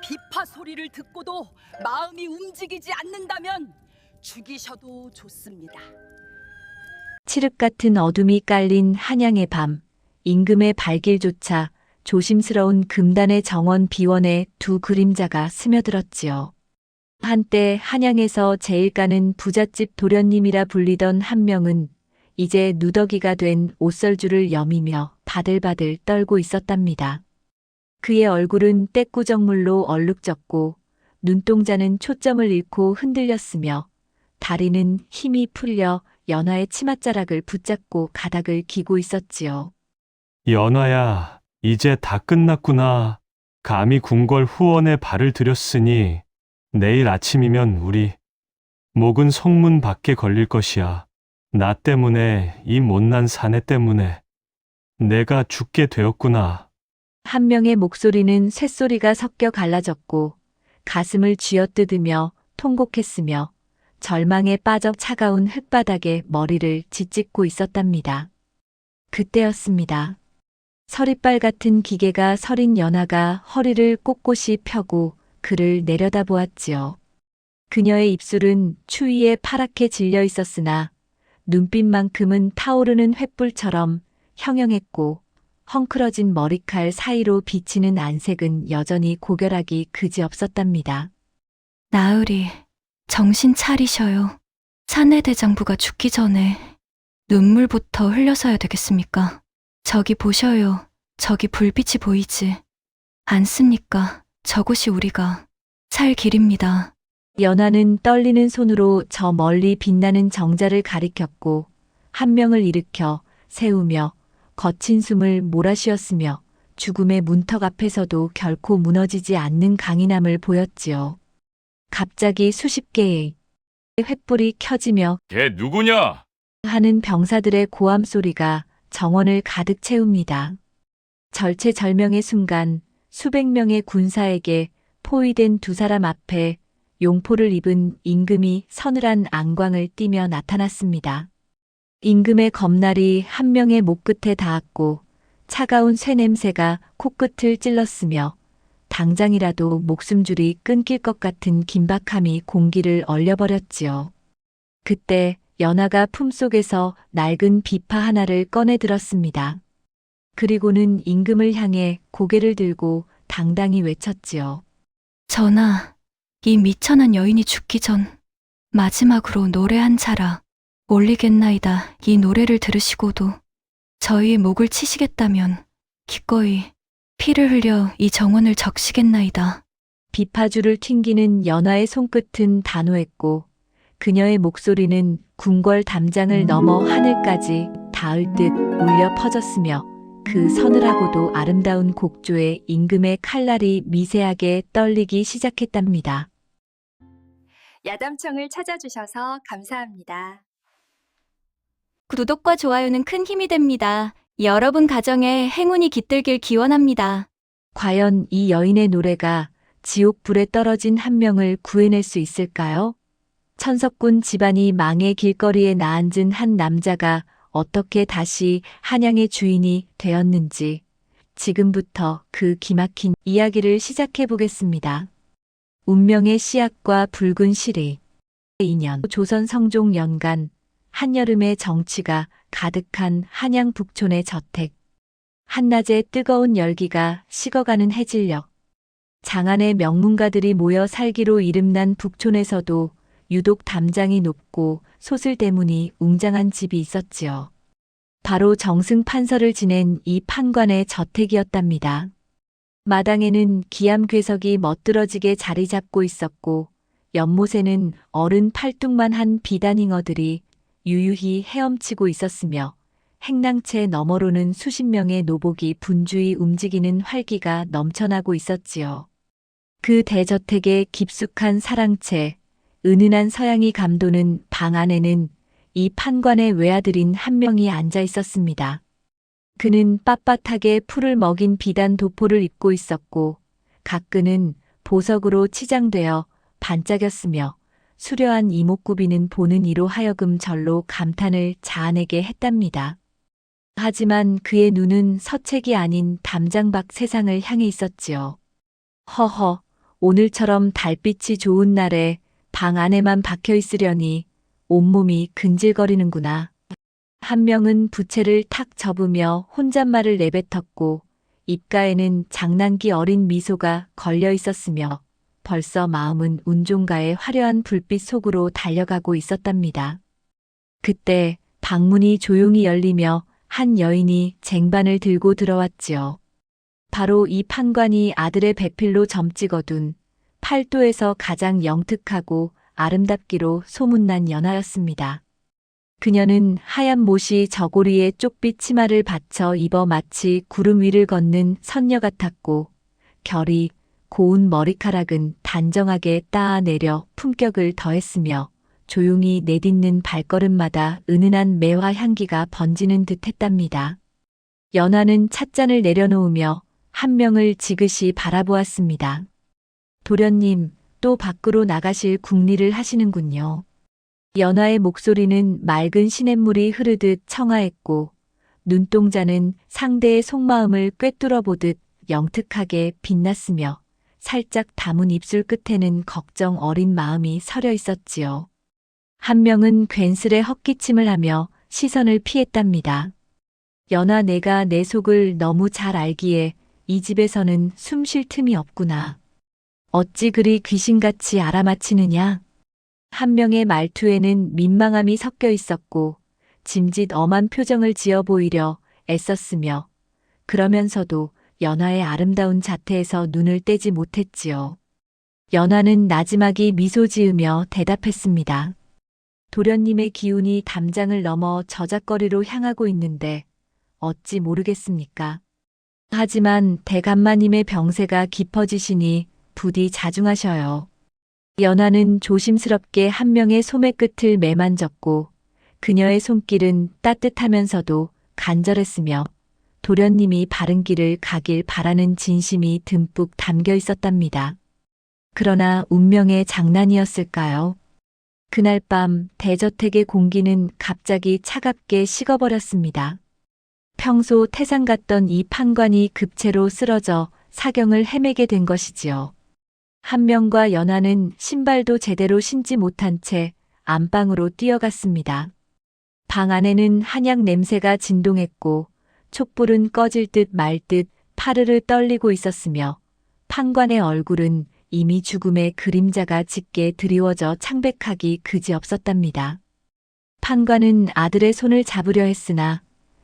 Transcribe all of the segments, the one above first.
비파 소리를 듣고도 마음이 움직이지 않는다면 죽이셔도 좋습니다. 칠흑 같은 어둠이 깔린 한양의 밤, 임금의 발길조차 조심스러운 금단의 정원 비원에 두 그림자가 스며들었지요. 한때 한양에서 제일 가는 부잣집 도련님이라 불리던 한 명은 이제 누더기가 된 옷설주를 여미며 바들바들 떨고 있었답니다. 그의 얼굴은 떼꾸정물로 얼룩졌고 눈동자는 초점을 잃고 흔들렸으며 다리는 힘이 풀려 연화의 치맛자락을 붙잡고 가닥을 기고 있었지요. 연화야, 이제 다 끝났구나. 감히 궁궐 후원에 발을 들였으니 내일 아침이면 우리 목은 성문 밖에 걸릴 것이야. 나 때문에, 이 못난 사내 때문에 내가 죽게 되었구나. 한 명의 목소리는 쇳소리가 섞여 갈라졌고 가슴을 쥐어뜯으며 통곡했으며 절망에 빠져 차가운 흙바닥에 머리를 짓짓고 있었답니다. 그때였습니다. 서리빨 같은 기계가 서린 연화가 허리를 꼿꼿이 펴고 그를 내려다보았지요. 그녀의 입술은 추위에 파랗게 질려 있었으나 눈빛만큼은 타오르는 횃불처럼 형형했고 헝클어진 머리칼 사이로 비치는 안색은 여전히 고결하기 그지없었답니다. 나으리, 정신 차리셔요. 사내대장부가 죽기 전에 눈물부터 흘려서야 되겠습니까? 저기 보셔요. 저기 불빛이 보이지 않습니까? 저곳이 우리가 살 길입니다. 연화는 떨리는 손으로 저 멀리 빛나는 정자를 가리켰고 한 명을 일으켜 세우며 거친 숨을 몰아쉬었으며 죽음의 문턱 앞에서도 결코 무너지지 않는 강인함을 보였지요. 갑자기 수십 개의 횃불이 켜지며 걔 누구냐? 하는 병사들의 고함 소리가 정원을 가득 채웁니다. 절체절명의 순간 수백 명의 군사에게 포위된 두 사람 앞에 용포를 입은 임금이 서늘한 안광을 띠며 나타났습니다. 임금의 검날이 한 명의 목끝에 닿았고 차가운 쇠냄새가 코끝을 찔렀으며 당장이라도 목숨줄이 끊길 것 같은 긴박함이 공기를 얼려버렸지요. 그때 연화가 품속에서 낡은 비파 하나를 꺼내 들었습니다. 그리고는 임금을 향해 고개를 들고 당당히 외쳤지요. 전하, 이 미천한 여인이 죽기 전 마지막으로 노래 한 자락 올리겠나이다. 이 노래를 들으시고도 저희의 목을 치시겠다면 기꺼이 피를 흘려 이 정원을 적시겠나이다. 비파줄을 튕기는 연화의 손끝은 단호했고 그녀의 목소리는 궁궐 담장을 넘어 하늘까지 닿을 듯 울려 퍼졌으며 그 서늘하고도 아름다운 곡조에 임금의 칼날이 미세하게 떨리기 시작했답니다. 야담청을 찾아주셔서 감사합니다. 구독과 좋아요는 큰 힘이 됩니다. 여러분 가정에 행운이 깃들길 기원합니다. 과연 이 여인의 노래가 지옥불에 떨어진 한 명을 구해낼 수 있을까요? 천석군 집안이 망의 길거리에 나앉은 한 남자가 어떻게 다시 한양의 주인이 되었는지 지금부터 그 기막힌 이야기를 시작해 보겠습니다. 운명의 씨앗과 붉은 시리. 인연. 조선 성종 연간 한여름의 정취가 가득한 한양 북촌의 저택. 한낮의 뜨거운 열기가 식어가는 해질녘. 장안의 명문가들이 모여 살기로 이름난 북촌에서도 유독 담장이 높고 소슬대문이 웅장한 집이 있었지요. 바로 정승 판서를 지낸 이 판관의 저택이었답니다. 마당에는 기암괴석이 멋들어지게 자리 잡고 있었고 연못에는 어른 팔뚝만한 비단잉어들이 유유히 헤엄치고 있었으며 행랑채 너머로는 수십 명의 노복이 분주히 움직이는 활기가 넘쳐나고 있었지요. 그 대저택의 깊숙한 사랑채, 은은한 서양이 감도는 방 안에는 이 판관의 외아들인 한 명이 앉아 있었습니다. 그는 빳빳하게 풀을 먹인 비단 도포를 입고 있었고 가끈은 보석으로 치장되어 반짝였으며 수려한 이목구비는 보는 이로 하여금 절로 감탄을 자아내게 했답니다. 하지만 그의 눈은 서책이 아닌 담장 밖 세상을 향해 있었지요. 허허, 오늘처럼 달빛이 좋은 날에 방 안에만 박혀 있으려니 온몸이 근질거리는구나. 한 명은 부채를 탁 접으며 혼잣말을 내뱉었고 입가에는 장난기 어린 미소가 걸려 있었으며 벌써 마음은 운종가의 화려한 불빛 속으로 달려가고 있었답니다. 그때 방문이 조용히 열리며 한 여인이 쟁반을 들고 들어왔지요. 바로 이 판관이 아들의 배필로 점찍어둔 팔도에서 가장 영특하고 아름답기로 소문난 연하였습니다. 그녀는 하얀 못이 저고리에 쪽빛 치마를 받쳐 입어 마치 구름 위를 걷는 선녀 같았고 결이 고운 머리카락은 단정하게 따아내려 품격을 더했으며 조용히 내딛는 발걸음마다 은은한 매화 향기가 번지는 듯 했답니다. 연하는 찻잔을 내려놓으며 한 명을 지그시 바라보았습니다. 도련님, 또 밖으로 나가실 궁리를 하시는군요. 연하의 목소리는 맑은 시냇물이 흐르듯 청아했고 눈동자는 상대의 속마음을 꿰뚫어 보듯 영특하게 빛났으며 살짝 담은 입술 끝에는 걱정 어린 마음이 서려 있었지요. 한 명은 괜스레 헛기침을 하며 시선을 피했답니다. 연하, 내가 내 속을 너무 잘 알기에 이 집에서는 숨 쉴 틈이 없구나. 어찌 그리 귀신같이 알아맞히느냐? 한 명의 말투에는 민망함이 섞여 있었고 짐짓 엄한 표정을 지어 보이려 애썼으며 그러면서도 연하의 아름다운 자태에서 눈을 떼지 못했지요. 연하는 나지막이 미소 지으며 대답했습니다. 도련님의 기운이 담장을 넘어 저작거리로 향하고 있는데 어찌 모르겠습니까? 하지만 대감마님의 병세가 깊어지시니 부디 자중하셔요. 연하는 조심스럽게 한 명의 소매 끝을 매만졌고 그녀의 손길은 따뜻하면서도 간절했으며 도련님이 바른 길을 가길 바라는 진심이 듬뿍 담겨 있었답니다. 그러나 운명의 장난이었을까요? 그날 밤 대저택의 공기는 갑자기 차갑게 식어버렸습니다. 평소 태산 같던 이 판관이 급체로 쓰러져 사경을 헤매게 된 것이지요. 한 명과 연하는 신발도 제대로 신지 못한 채 안방으로 뛰어갔습니다. 방 안에는 한약 냄새가 진동했고 촛불은 꺼질 듯 말 듯 파르르 떨리고 있었으며 판관의 얼굴은 이미 죽음의 그림자가 짙게 드리워져 창백하기 그지없었답니다. 판관은 아들의 손을 잡으려 했으나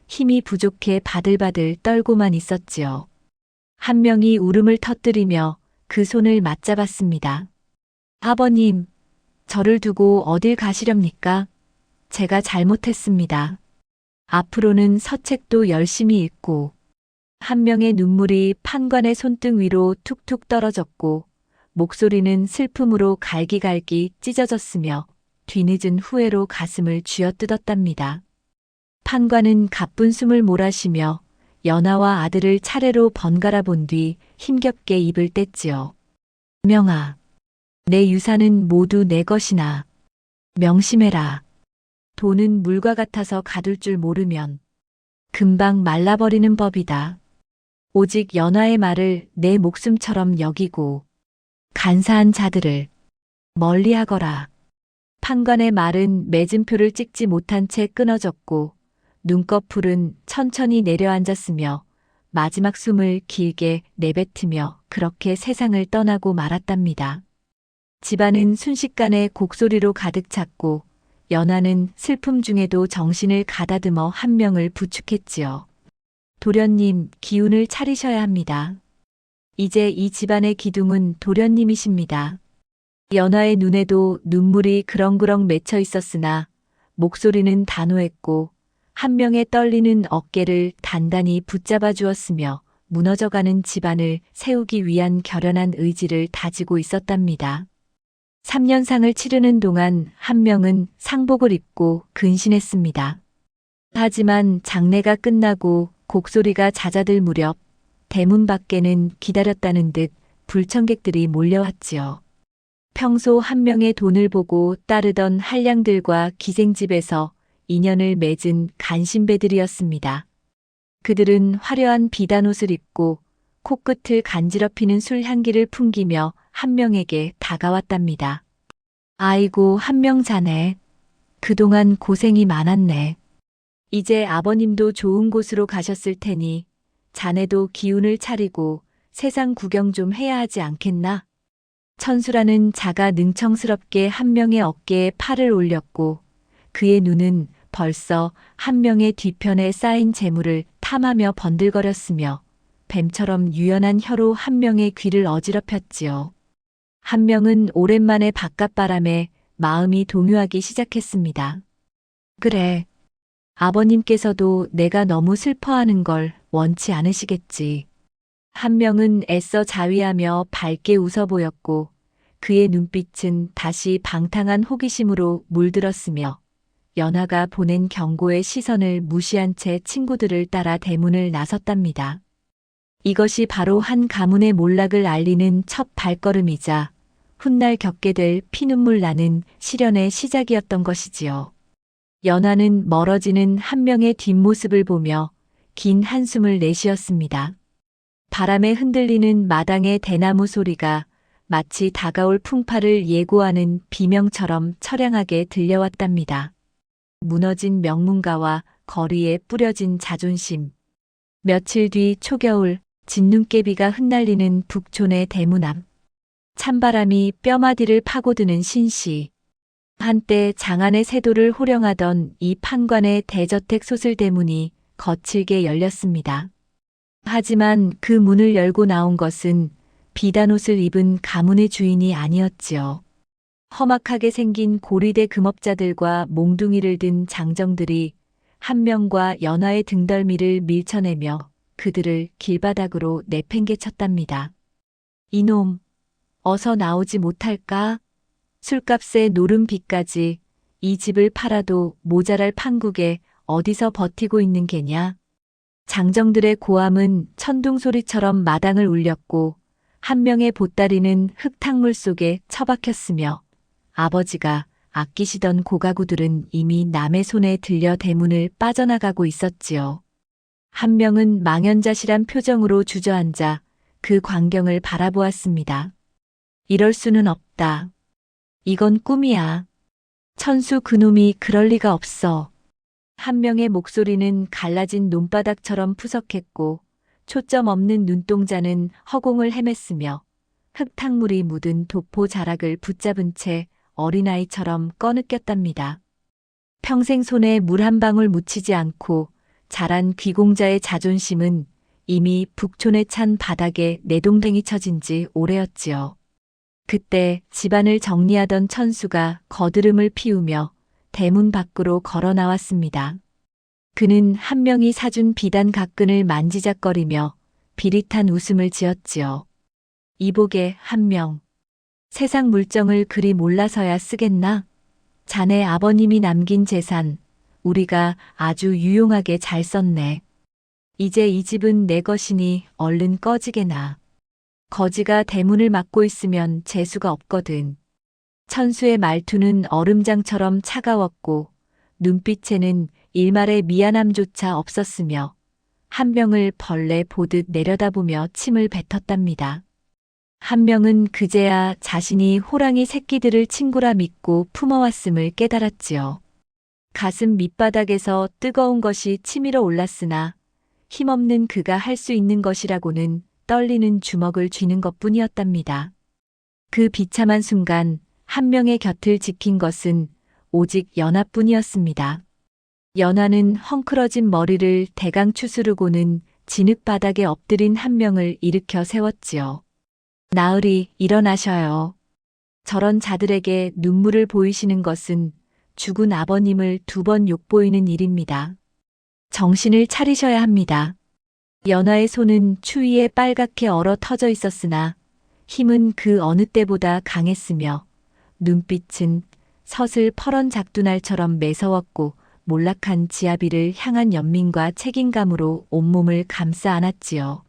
힘이 부족해 바들바들 떨고만 있었지요. 한 명이 울음을 터뜨리며 그 손을 맞잡았습니다. 아버님, 저를 두고 어딜 가시렵니까? 제가 잘못했습니다. 앞으로는 서책도 열심히 읽고. 한 명의 눈물이 판관의 손등 위로 툭툭 떨어졌고 목소리는 슬픔으로 갈기갈기 찢어졌으며 뒤늦은 후회로 가슴을 쥐어뜯었답니다. 판관은 가쁜 숨을 몰아쉬며 연하와 아들을 차례로 번갈아 본 뒤 힘겹게 입을 뗐지요. 명아, 내 유산은 모두 내 것이나 명심해라. 돈은 물과 같아서 가둘 줄 모르면 금방 말라버리는 법이다. 오직 연하의 말을 내 목숨처럼 여기고 간사한 자들을 멀리하거라. 판관의 말은 매진표를 찍지 못한 채 끊어졌고 눈꺼풀은 천천히 내려앉았으며 마지막 숨을 길게 내뱉으며 그렇게 세상을 떠나고 말았답니다. 집안은 순식간에 곡소리로 가득 찼고 연하는 슬픔 중에도 정신을 가다듬어 한 명을 부축했지요. 도련님, 기운을 차리셔야 합니다. 이제 이 집안의 기둥은 도련님이십니다. 연하의 눈에도 눈물이 그렁그렁 맺혀 있었으나 목소리는 단호했고 한 명의 떨리는 어깨를 단단히 붙잡아 주었으며 무너져가는 집안을 세우기 위한 결연한 의지를 다지고 있었답니다. 3년상을 치르는 동안 한 명은 상복을 입고 근신했습니다. 하지만 장례가 끝나고 곡소리가 잦아들 무렵 대문 밖에는 기다렸다는 듯 불청객들이 몰려왔지요. 평소 한 명의 돈을 보고 따르던 한량들과 기생집에서 인연을 맺은 간신배들이었습니다. 그들은 화려한 비단옷을 입고 코끝을 간지럽히는 술 향기를 풍기며 한명에게 다가왔답니다. 아이고, 한명 자네. 그동안 고생이 많았네. 이제 아버님도 좋은 곳으로 가셨을 테니 자네도 기운을 차리고 세상 구경 좀 해야 하지 않겠나? 천수라는 자가 능청스럽게 한명의 어깨에 팔을 올렸고 그의 눈은 벌써 한명의 뒤편에 쌓인 재물을 탐하며 번들거렸으며 뱀처럼 유연한 혀로 한명의 귀를 어지럽혔지요. 한명은 오랜만에 바깥바람에 마음이 동요하기 시작했습니다. 그래. 아버님께서도 내가 너무 슬퍼하는 걸 원치 않으시겠지. 한명은 애써 자위하며 밝게 웃어 보였고 그의 눈빛은 다시 방탕한 호기심으로 물들었으며 연하가 보낸 경고의 시선을 무시한 채 친구들을 따라 대문을 나섰답니다. 이것이 바로 한 가문의 몰락을 알리는 첫 발걸음이자 훗날 겪게 될 피눈물 나는 시련의 시작이었던 것이지요. 연하는 멀어지는 한명의 뒷모습을 보며 긴 한숨을 내쉬었습니다. 바람에 흔들리는 마당의 대나무 소리가 마치 다가올 풍파를 예고하는 비명처럼 처량하게 들려왔답니다. 무너진 명문가와 거리에 뿌려진 자존심. 며칠 뒤 초겨울 진눈깨비가 흩날리는 북촌의 대문 앞. 찬바람이 뼈마디를 파고드는 신시. 한때 장안의 세도를 호령하던 이 판관의 대저택 소슬대문이 거칠게 열렸습니다. 하지만 그 문을 열고 나온 것은 비단옷을 입은 가문의 주인이 아니었지요. 험악하게 생긴 고리대 금업자들과 몽둥이를 든 장정들이 한명과 연하의 등덜미를 밀쳐내며 그들을 길바닥으로 내팽개쳤답니다. 이놈, 어서 나오지 못할까? 술값에 노른 빚까지 이 집을 팔아도 모자랄 판국에 어디서 버티고 있는 게냐? 장정들의 고함은 천둥소리처럼 마당을 울렸고 한명의 보따리는 흙탕물 속에 처박혔으며 아버지가 아끼시던 고가구들은 이미 남의 손에 들려 대문을 빠져나가고 있었지요. 한명은 망연자실한 표정으로 주저앉아 그 광경을 바라보았습니다. 이럴 수는 없다. 이건 꿈이야. 천수 그놈이 그럴 리가 없어. 한명의 목소리는 갈라진 논바닥처럼 푸석했고 초점 없는 눈동자는 허공을 헤맸으며 흙탕물이 묻은 도포 자락을 붙잡은 채 어린아이처럼 꺼느꼈답니다. 평생 손에 물 한 방울 묻히지 않고 자란 귀공자의 자존심은 이미 북촌에 찬 바닥에 내동댕이 쳐진 지 오래였지요. 그때 집안을 정리하던 천수가 거드름을 피우며 대문 밖으로 걸어 나왔습니다. 그는 한명이 사준 비단 가끈을 만지작거리며 비릿한 웃음을 지었지요. 이복의 한명. 세상 물정을 그리 몰라서야 쓰겠나? 자네 아버님이 남긴 재산, 우리가 아주 유용하게 잘 썼네. 이제 이 집은 내 것이니 얼른 꺼지게나. 거지가 대문을 막고 있으면 재수가 없거든. 천수의 말투는 얼음장처럼 차가웠고 눈빛에는 일말의 미안함조차 없었으며 한명을 벌레 보듯 내려다보며 침을 뱉었답니다. 한명은 그제야 자신이 호랑이 새끼들을 친구라 믿고 품어왔음을 깨달았지요. 가슴 밑바닥에서 뜨거운 것이 치밀어 올랐으나 힘없는 그가 할 수 있는 것이라고는 떨리는 주먹을 쥐는 것뿐이었답니다. 그 비참한 순간 한명의 곁을 지킨 것은 오직 연하뿐이었습니다. 연하는 헝클어진 머리를 대강 추스르고는 진흙바닥에 엎드린 한명을 일으켜 세웠지요. 나으리, 일어나셔요. 저런 자들에게 눈물을 보이시는 것은 죽은 아버님을 2번 욕보이는 일입니다. 정신을 차리셔야 합니다. 연하의 손은 추위에 빨갛게 얼어 터져 있었으나 힘은 그 어느 때보다 강했으며 눈빛은 서슬 퍼런 작두날처럼 매서웠고 몰락한 지아비를 향한 연민과 책임감으로 온몸을 감싸 안았지요.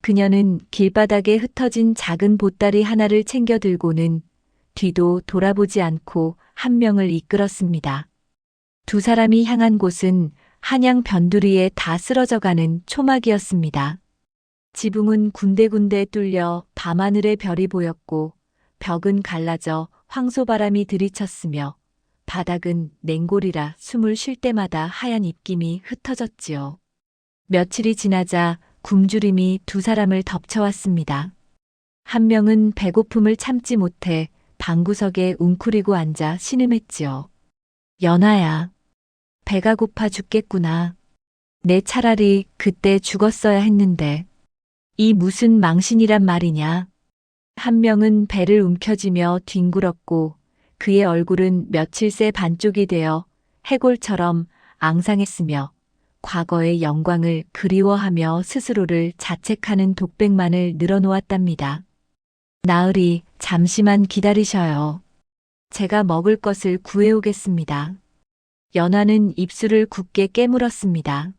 그녀는 길바닥에 흩어진 작은 보따리 하나를 챙겨 들고는 뒤도 돌아보지 않고 한명을 이끌었습니다. 두 사람이 향한 곳은 한양 변두리에 다 쓰러져가는 초막이었습니다. 지붕은 군데군데 뚫려 밤하늘의 별이 보였고 벽은 갈라져 황소바람이 들이쳤으며 바닥은 냉골이라 숨을 쉴 때마다 하얀 입김이 흩어졌지요. 며칠이 지나자 굶주림이 두 사람을 덮쳐왔습니다. 한 명은 배고픔을 참지 못해 방구석에 웅크리고 앉아 신음했지요. 연아야, 배가 고파 죽겠구나. 내 차라리 그때 죽었어야 했는데. 이 무슨 망신이란 말이냐. 한 명은 배를 움켜쥐며 뒹굴었고 그의 얼굴은 며칠 새 반쪽이 되어 해골처럼 앙상했으며 과거의 영광을 그리워하며 스스로를 자책하는 독백만을 늘어놓았답니다. 나으리, 잠시만 기다리셔요. 제가 먹을 것을 구해오겠습니다. 연화는 입술을 굳게 깨물었습니다.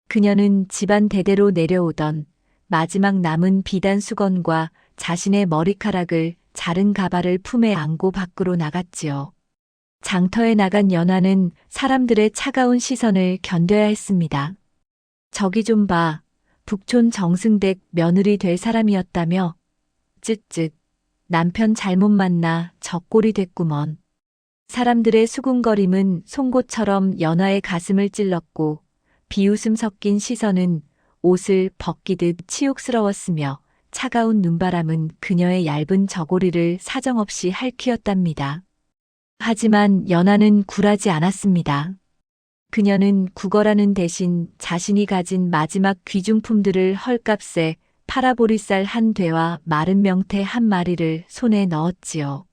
그녀는 집안 대대로 내려오던 마지막 남은 비단 수건과 자신의 머리카락을 자른 가발을 품에 안고 밖으로 나갔지요. 장터에 나간 연화는 사람들의 차가운 시선을 견뎌야 했습니다. 저기 좀 봐. 북촌 정승댁 며느리 될 사람이었다며. 쯧쯧. 남편 잘못 만나 적골이 됐구먼. 사람들의 수군거림은 송곳처럼 연화의 가슴을 찔렀고 비웃음 섞인 시선은 옷을 벗기듯 치욕스러웠으며 차가운 눈바람은 그녀의 얇은 저고리를 사정없이 핥히었답니다. 하지만 연화는 굴하지 않았습니다. 그녀는 구걸하는 대신 자신이 가진 마지막 귀중품들을 헐값에 파라보리쌀 한 되와 마른 명태 한 마리를 손에 넣었지요.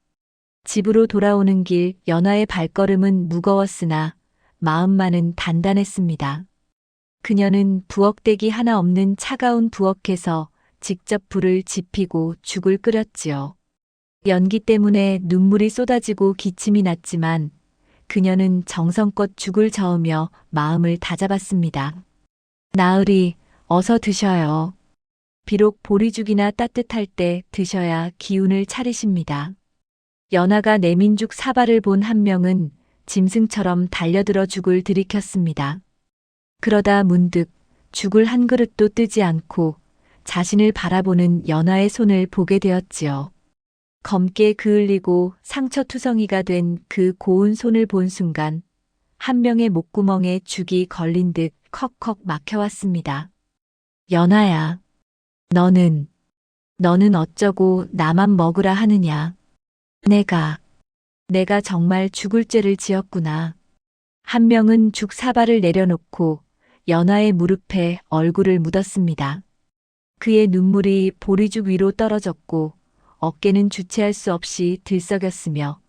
집으로 돌아오는 길 연화의 발걸음은 무거웠으나 마음만은 단단했습니다. 그녀는 부엌대기 하나 없는 차가운 부엌에서 직접 불을 지피고 죽을 끓였지요. 연기 때문에 눈물이 쏟아지고 기침이 났지만 그녀는 정성껏 죽을 저으며 마음을 다잡았습니다. 나으리, 어서 드셔요. 비록 보리죽이나 따뜻할 때 드셔야 기운을 차리십니다. 연하가 내민 죽 사발을 본 한 명은 짐승처럼 달려들어 죽을 들이켰습니다. 그러다 문득 죽을 한 그릇도 뜨지 않고 자신을 바라보는 연하의 손을 보게 되었지요. 검게 그을리고 상처투성이가 된 그 고운 손을 본 순간 한 명의 목구멍에 죽이 걸린 듯 컥컥 막혀왔습니다. 연하야, 너는 어쩌고 나만 먹으라 하느냐. 내가 정말 죽을 죄를 지었구나. 한 명은 죽 사발을 내려놓고 연하의 무릎에 얼굴을 묻었습니다. 그의 눈물이 보리죽 위로 떨어졌고 어깨는 주체할 수 없이 들썩였으며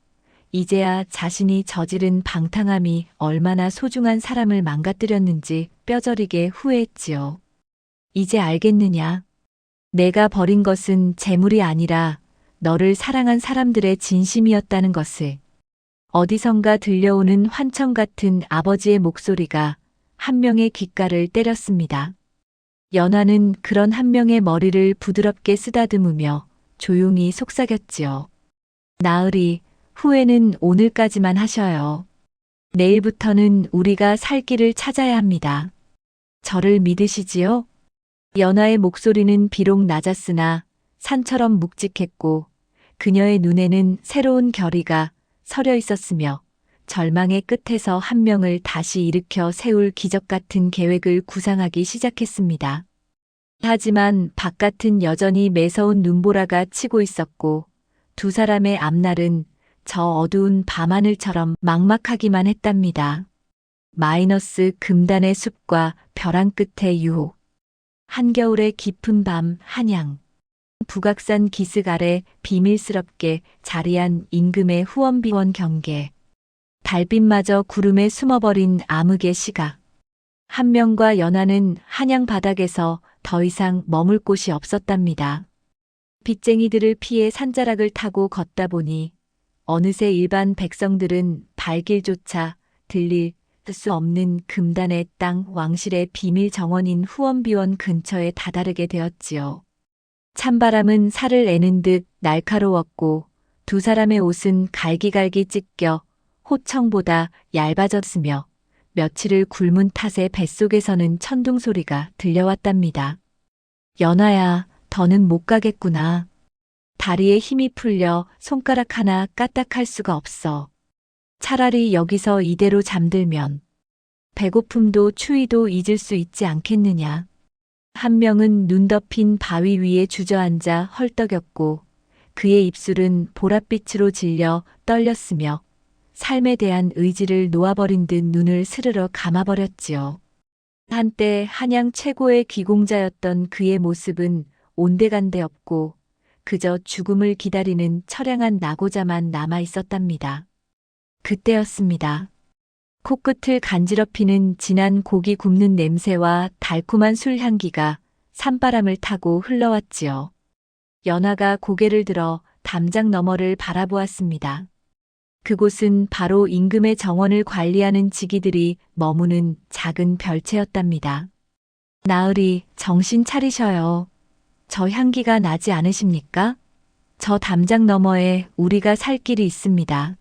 이제야 자신이 저지른 방탕함이 얼마나 소중한 사람을 망가뜨렸는지 뼈저리게 후회했지요. 이제 알겠느냐? 내가 버린 것은 재물이 아니라 너를 사랑한 사람들의 진심이었다는 것을. 어디선가 들려오는 환청 같은 아버지의 목소리가 한 명의 귓가를 때렸습니다. 연화는 그런 한 명의 머리를 부드럽게 쓰다듬으며 조용히 속삭였지요. 나으리, 후회는 오늘까지만 하셔요. 내일부터는 우리가 살 길을 찾아야 합니다. 저를 믿으시지요? 연화의 목소리는 비록 낮았으나 산처럼 묵직했고 그녀의 눈에는 새로운 결의가 서려 있었으며 절망의 끝에서 한 명을 다시 일으켜 세울 기적 같은 계획을 구상하기 시작했습니다. 하지만 바깥은 여전히 매서운 눈보라가 치고 있었고 두 사람의 앞날은 저 어두운 밤하늘처럼 막막하기만 했답니다. 마이너스 금단의 숲과 벼랑 끝의 유혹. 한겨울의 깊은 밤 한양. 북악산 기슭 아래 비밀스럽게 자리한 임금의 후원비원 경계. 달빛마저 구름에 숨어버린 암흑의 시각. 한 명과 연하는 한양 바닥에서 더 이상 머물 곳이 없었답니다. 빚쟁이들을 피해 산자락을 타고 걷다 보니 어느새 일반 백성들은 발길조차 들릴 수 없는 금단의 땅 왕실의 비밀 정원인 후원비원 근처에 다다르게 되었지요. 찬바람은 살을 애는 듯 날카로웠고 두 사람의 옷은 갈기갈기 찢겨 호청보다 얇아졌으며 며칠을 굶은 탓에 뱃속에서는 천둥 소리가 들려왔답니다. 연아야, 더는 못 가겠구나. 다리에 힘이 풀려 손가락 하나 까딱할 수가 없어. 차라리 여기서 이대로 잠들면 배고픔도 추위도 잊을 수 있지 않겠느냐. 한 명은 눈 덮인 바위 위에 주저앉아 헐떡였고 그의 입술은 보랏빛으로 질려 떨렸으며 삶에 대한 의지를 놓아버린 듯 눈을 스르르 감아버렸지요. 한때 한양 최고의 귀공자였던 그의 모습은 온데간데 없고 그저 죽음을 기다리는 처량한 낙오자만 남아 있었답니다. 그때였습니다. 코끝을 간지럽히는 진한 고기 굽는 냄새와 달콤한 술 향기가 산바람을 타고 흘러왔지요. 연아가 고개를 들어 담장 너머를 바라보았습니다. 그곳은 바로 임금의 정원을 관리하는 지기들이 머무는 작은 별채였답니다. 나으리, 정신 차리셔요. 저 향기가 나지 않으십니까? 저 담장 너머에 우리가 살 길이 있습니다.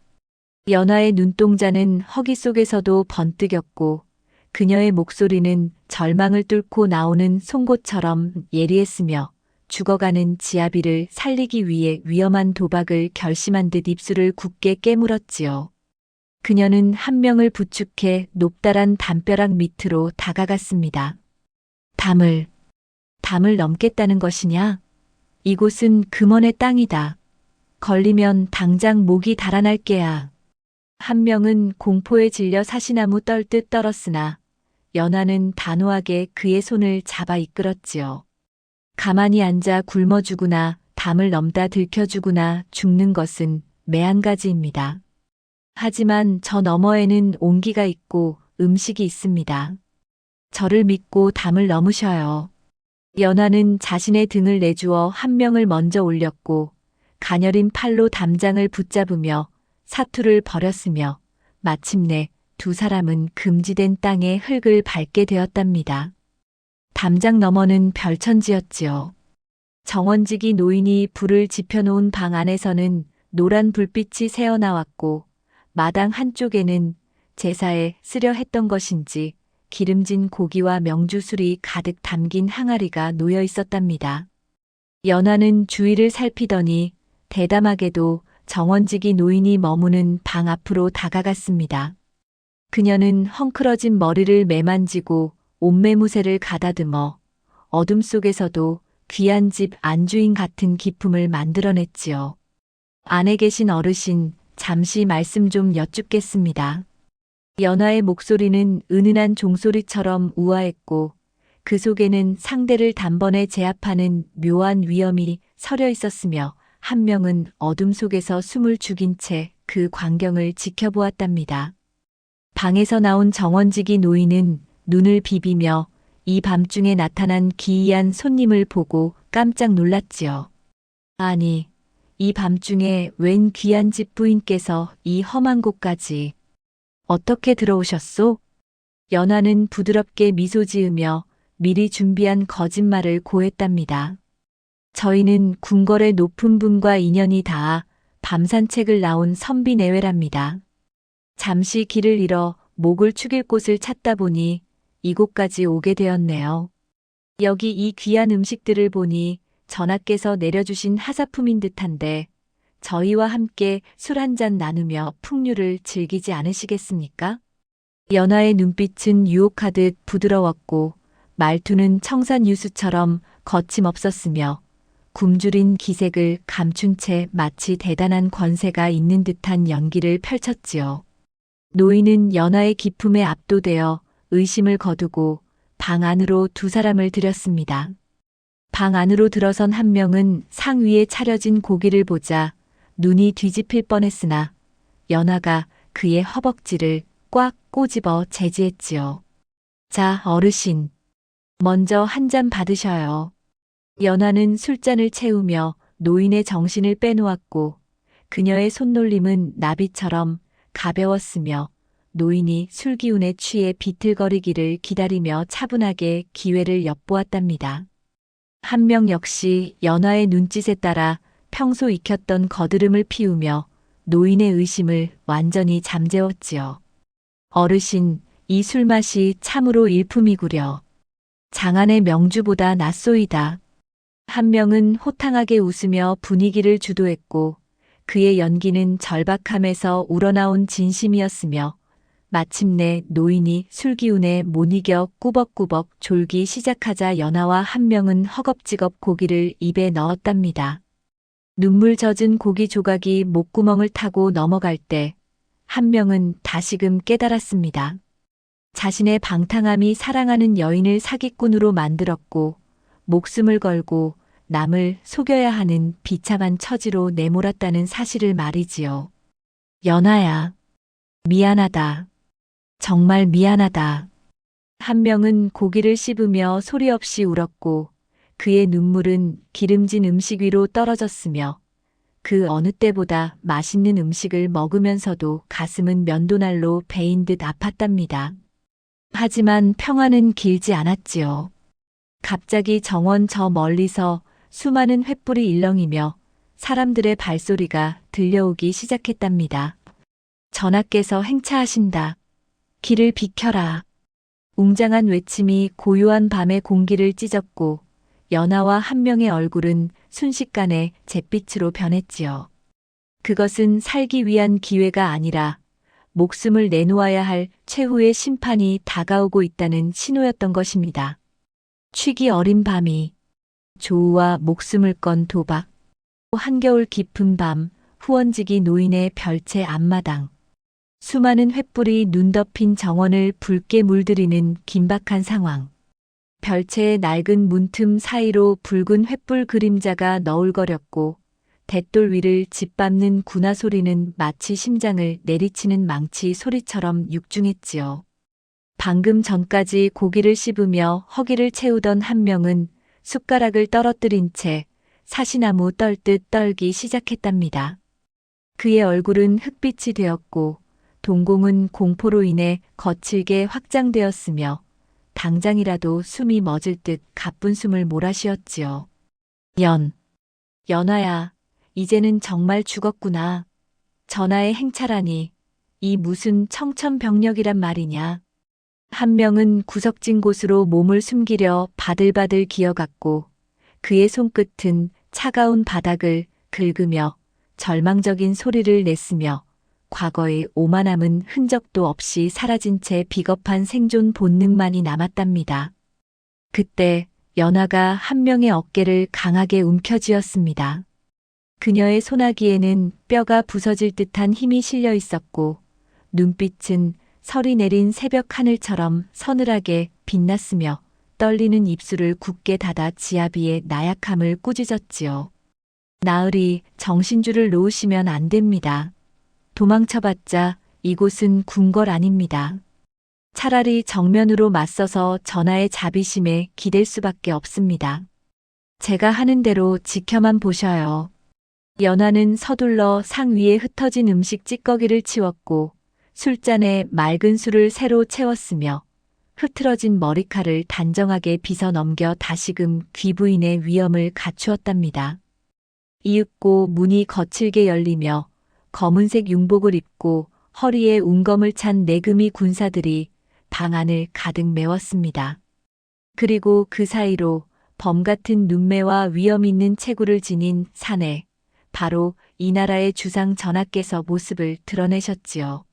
연아의 눈동자는 허기 속에서도 번뜩였고 그녀의 목소리는 절망을 뚫고 나오는 송곳처럼 예리했으며 죽어가는 지아비를 살리기 위해 위험한 도박을 결심한 듯 입술을 굳게 깨물었지요. 그녀는 한 명을 부축해 높다란 담벼락 밑으로 다가갔습니다. 담을 넘겠다는 것이냐? 이곳은 금원의 땅이다. 걸리면 당장 목이 달아날 게야. 한 명은 공포에 질려 사시나무 떨듯 떨었으나 연아는 단호하게 그의 손을 잡아 이끌었지요. 가만히 앉아 굶어 죽으나 담을 넘다 들켜 죽으나 죽는 것은 매한가지입니다. 하지만 저 너머에는 온기가 있고 음식이 있습니다. 저를 믿고 담을 넘으셔요. 연아는 자신의 등을 내주어 한 명을 먼저 올렸고 가녀린 팔로 담장을 붙잡으며 사투를 벌였으며 마침내 두 사람은 금지된 땅의 흙을 밟게 되었답니다. 담장 너머는 별천지였지요. 정원지기 노인이 불을 지펴놓은 방 안에서는 노란 불빛이 새어나왔고 마당 한쪽에는 제사에 쓰려 했던 것인지 기름진 고기와 명주술이 가득 담긴 항아리가 놓여 있었답니다. 연아는 주위를 살피더니 대담하게도 정원지기 노인이 머무는 방 앞으로 다가갔습니다. 그녀는 헝클어진 머리를 매만지고 옷매무새를 가다듬어 어둠 속에서도 귀한 집 안주인 같은 기품을 만들어냈지요. 안에 계신 어르신, 잠시 말씀 좀 여쭙겠습니다. 연아의 목소리는 은은한 종소리처럼 우아했고 그 속에는 상대를 단번에 제압하는 묘한 위엄이 서려 있었으며 한 명은 어둠 속에서 숨을 죽인 채 그 광경을 지켜보았답니다. 방에서 나온 정원지기 노인은 눈을 비비며 이 밤중에 나타난 기이한 손님을 보고 깜짝 놀랐지요. 아니, 이 밤중에 웬 귀한 집 부인께서 이 험한 곳까지 어떻게 들어오셨소? 연아는 부드럽게 미소 지으며 미리 준비한 거짓말을 고했답니다. 저희는 궁궐의 높은 분과 인연이 닿아 밤산책을 나온 선비내외랍니다. 잠시 길을 잃어 목을 축일 곳을 찾다 보니 이곳까지 오게 되었네요. 여기 이 귀한 음식들을 보니 전하께서 내려주신 하사품인 듯한데 저희와 함께 술 한잔 나누며 풍류를 즐기지 않으시겠습니까? 연아의 눈빛은 유혹하듯 부드러웠고 말투는 청산유수처럼 거침없었으며 굶주린 기색을 감춘 채 마치 대단한 권세가 있는 듯한 연기를 펼쳤지요. 노인은 연아의 기품에 압도되어 의심을 거두고 방 안으로 두 사람을 들였습니다. 방 안으로 들어선 한 명은 상 위에 차려진 고기를 보자 눈이 뒤집힐 뻔했으나 연아가 그의 허벅지를 꽉 꼬집어 제지했지요. 자, 어르신. 먼저 한 잔 받으셔요. 연아는 술잔을 채우며 노인의 정신을 빼놓았고 그녀의 손놀림은 나비처럼 가벼웠으며 노인이 술기운에 취해 비틀거리기를 기다리며 차분하게 기회를 엿보았답니다. 한 명 역시 연아의 눈짓에 따라 평소 익혔던 거드름을 피우며 노인의 의심을 완전히 잠재웠지요. 어르신, 이 술맛이 참으로 일품이구려. 장안의 명주보다 낫소이다. 한 명은 호탕하게 웃으며 분위기를 주도했고 그의 연기는 절박함에서 우러나온 진심이었으며 마침내 노인이 술기운에 못 이겨 꾸벅꾸벅 졸기 시작하자 연하와 한 명은 허겁지겁 고기를 입에 넣었답니다. 눈물 젖은 고기 조각이 목구멍을 타고 넘어갈 때 한 명은 다시금 깨달았습니다. 자신의 방탕함이 사랑하는 여인을 사기꾼으로 만들었고 목숨을 걸고 남을 속여야 하는 비참한 처지로 내몰았다는 사실을 말이지요. 연하야, 미안하다. 정말 미안하다. 한 명은 고기를 씹으며 소리 없이 울었고 그의 눈물은 기름진 음식 위로 떨어졌으며 그 어느 때보다 맛있는 음식을 먹으면서도 가슴은 면도날로 베인 듯 아팠답니다. 하지만 평화는 길지 않았지요. 갑자기 정원 저 멀리서 수많은 횃불이 일렁이며 사람들의 발소리가 들려오기 시작했답니다. 전하께서 행차하신다. 길을 비켜라. 웅장한 외침이 고요한 밤의 공기를 찢었고 연하와 한 명의 얼굴은 순식간에 잿빛으로 변했지요. 그것은 살기 위한 기회가 아니라 목숨을 내놓아야 할 최후의 심판이 다가오고 있다는 신호였던 것입니다. 취기 어린 밤이 조우와 목숨을 건 도박, 한겨울 깊은 밤 후원지기 노인의 별채 앞마당, 수많은 횃불이 눈 덮인 정원을 붉게 물들이는 긴박한 상황. 별채의 낡은 문틈 사이로 붉은 횃불 그림자가 너울거렸고 돛돌 위를 짓밟는 군화 소리는 마치 심장을 내리치는 망치 소리처럼 육중했지요. 방금 전까지 고기를 씹으며 허기를 채우던 한 명은 숟가락을 떨어뜨린 채 사시나무 떨듯 떨기 시작했답니다. 그의 얼굴은 흑빛이 되었고 동공은 공포로 인해 거칠게 확장되었으며 당장이라도 숨이 멎을 듯 가쁜 숨을 몰아쉬었지요. 연하야, 이제는 정말 죽었구나. 전하의 행차라니, 이 무슨 청천벽력이란 말이냐. 한 명은 구석진 곳으로 몸을 숨기려 바들바들 기어갔고 그의 손끝은 차가운 바닥을 긁으며 절망적인 소리를 냈으며 과거의 오만함은 흔적도 없이 사라진 채 비겁한 생존 본능만이 남았답니다. 그때 연하가 한 명의 어깨를 강하게 움켜쥐었습니다. 그녀의 소나기에는 뼈가 부서질 듯한 힘이 실려 있었고 눈빛은 설이 내린 새벽 하늘처럼 서늘하게 빛났으며 떨리는 입술을 굳게 닫아 지아비의 나약함을 꾸짖었지요. 나으리, 정신줄을 놓으시면 안 됩니다. 도망쳐봤자 이곳은 궁궐 아닙니다. 차라리 정면으로 맞서서 전하의 자비심에 기댈 수밖에 없습니다. 제가 하는 대로 지켜만 보셔요. 연하는 서둘러 상 위에 흩어진 음식 찌꺼기를 치웠고 술잔에 맑은 술을 새로 채웠으며 흐트러진 머리칼을 단정하게 빗어 넘겨 다시금 귀부인의 위엄을 갖추었답니다. 이윽고 문이 거칠게 열리며 검은색 융복을 입고 허리에 운검을 찬 내금이 군사들이 방 안을 가득 메웠습니다. 그리고 그 사이로 범 같은 눈매와 위엄 있는 체구를 지닌 사내, 바로 이 나라의 주상 전하께서 모습을 드러내셨지요.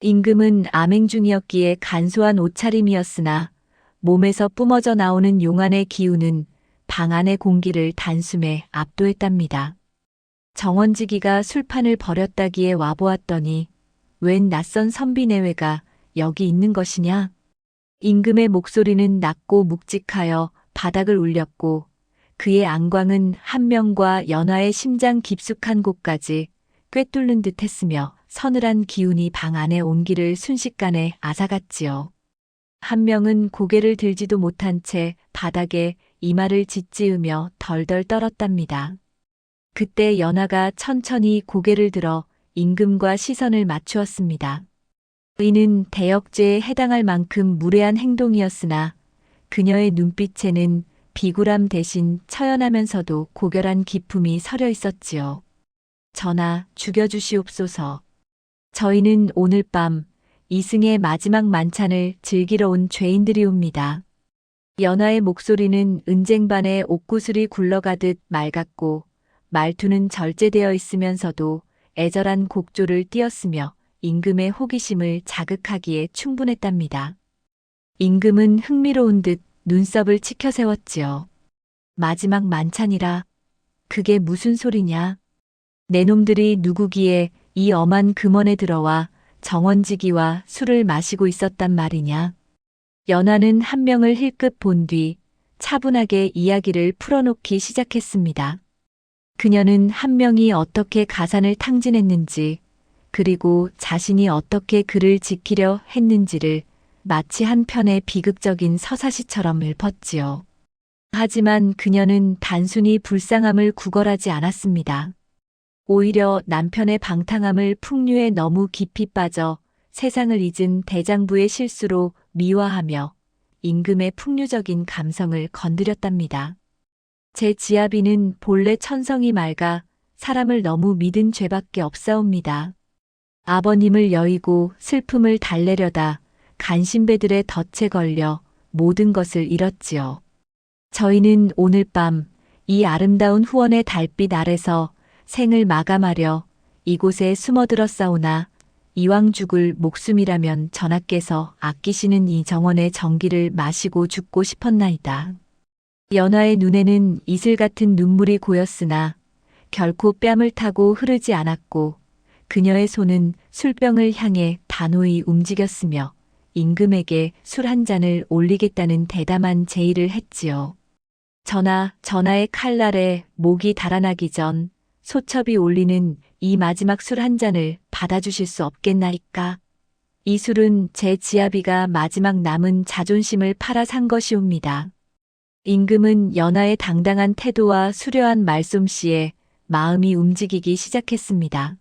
임금은 암행 중이었기에 간소한 옷차림이었으나 몸에서 뿜어져 나오는 용안의 기운은 방 안의 공기를 단숨에 압도했답니다. 정원지기가 술판을 벌였다기에 와보았더니 웬 낯선 선비 내외가 여기 있는 것이냐? 임금의 목소리는 낮고 묵직하여 바닥을 울렸고 그의 안광은 한 명과 연하의 심장 깊숙한 곳까지 꿰뚫는 듯 했으며 서늘한 기운이 방 안의 온기를 순식간에 앗아갔지요. 한 명은 고개를 들지도 못한 채 바닥에 이마를 짓지으며 덜덜 떨었답니다. 그때 연하가 천천히 고개를 들어 임금과 시선을 맞추었습니다. 이는 대역죄에 해당할 만큼 무례한 행동이었으나 그녀의 눈빛에는 비굴함 대신 처연하면서도 고결한 기품이 서려 있었지요. 전하, 죽여주시옵소서. 저희는 오늘 밤 이승의 마지막 만찬을 즐기러 온 죄인들이옵니다. 연하의 목소리는 은쟁반에 옥구슬이 굴러가듯 맑았고 말투는 절제되어 있으면서도 애절한 곡조를 띄었으며 임금의 호기심을 자극하기에 충분했답니다. 임금은 흥미로운 듯 눈썹을 치켜 세웠지요. 마지막 만찬이라. 그게 무슨 소리냐? 내 놈들이 누구기에 이 엄한 금원에 들어와 정원지기와 술을 마시고 있었단 말이냐? 연하는 한 명을 힐끗 본 뒤 차분하게 이야기를 풀어놓기 시작했습니다. 그녀는 한 명이 어떻게 가산을 탕진했는지, 그리고 자신이 어떻게 그를 지키려 했는지를 마치 한 편의 비극적인 서사시처럼 읊었지요. 하지만 그녀는 단순히 불쌍함을 구걸하지 않았습니다. 오히려 남편의 방탕함을 풍류에 너무 깊이 빠져 세상을 잊은 대장부의 실수로 미화하며 임금의 풍류적인 감성을 건드렸답니다. 제 지아비는 본래 천성이 맑아 사람을 너무 믿은 죄밖에 없사옵니다. 아버님을 여의고 슬픔을 달래려다 간신배들의 덫에 걸려 모든 것을 잃었지요. 저희는 오늘 밤 이 아름다운 후원의 달빛 아래서 생을 마감하려 이곳에 숨어들었사오나 이왕 죽을 목숨이라면 전하께서 아끼시는 이 정원의 정기를 마시고 죽고 싶었나이다. 연하의 눈에는 이슬 같은 눈물이 고였으나 결코 뺨을 타고 흐르지 않았고 그녀의 손은 술병을 향해 단호히 움직였으며 임금에게 술 한 잔을 올리겠다는 대담한 제의를 했지요. 전하의 칼날에 목이 달아나기 전 소첩이 올리는 이 마지막 술 한 잔을 받아주실 수 없겠나이까? 이 술은 제 지아비가 마지막 남은 자존심을 팔아 산 것이옵니다. 임금은 연하의 당당한 태도와 수려한 말솜씨에 마음이 움직이기 시작했습니다.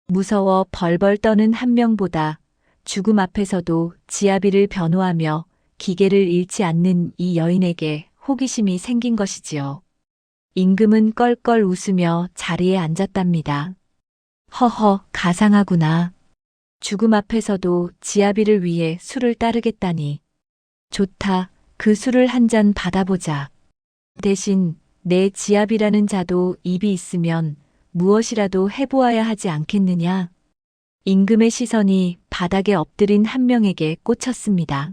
무서워 벌벌 떠는 한 명보다 죽음 앞에서도 지아비를 변호하며 기계를 잃지 않는 이 여인에게 호기심이 생긴 것이지요. 임금은 껄껄 웃으며 자리에 앉았답니다. 허허, 가상하구나. 죽음 앞에서도 지아비를 위해 술을 따르겠다니. 좋다, 그 술을 한 잔 받아보자. 대신 내 지아비라는 자도 입이 있으면 무엇이라도 해보아야 하지 않겠느냐. 임금의 시선이 바닥에 엎드린 한 명에게 꽂혔습니다.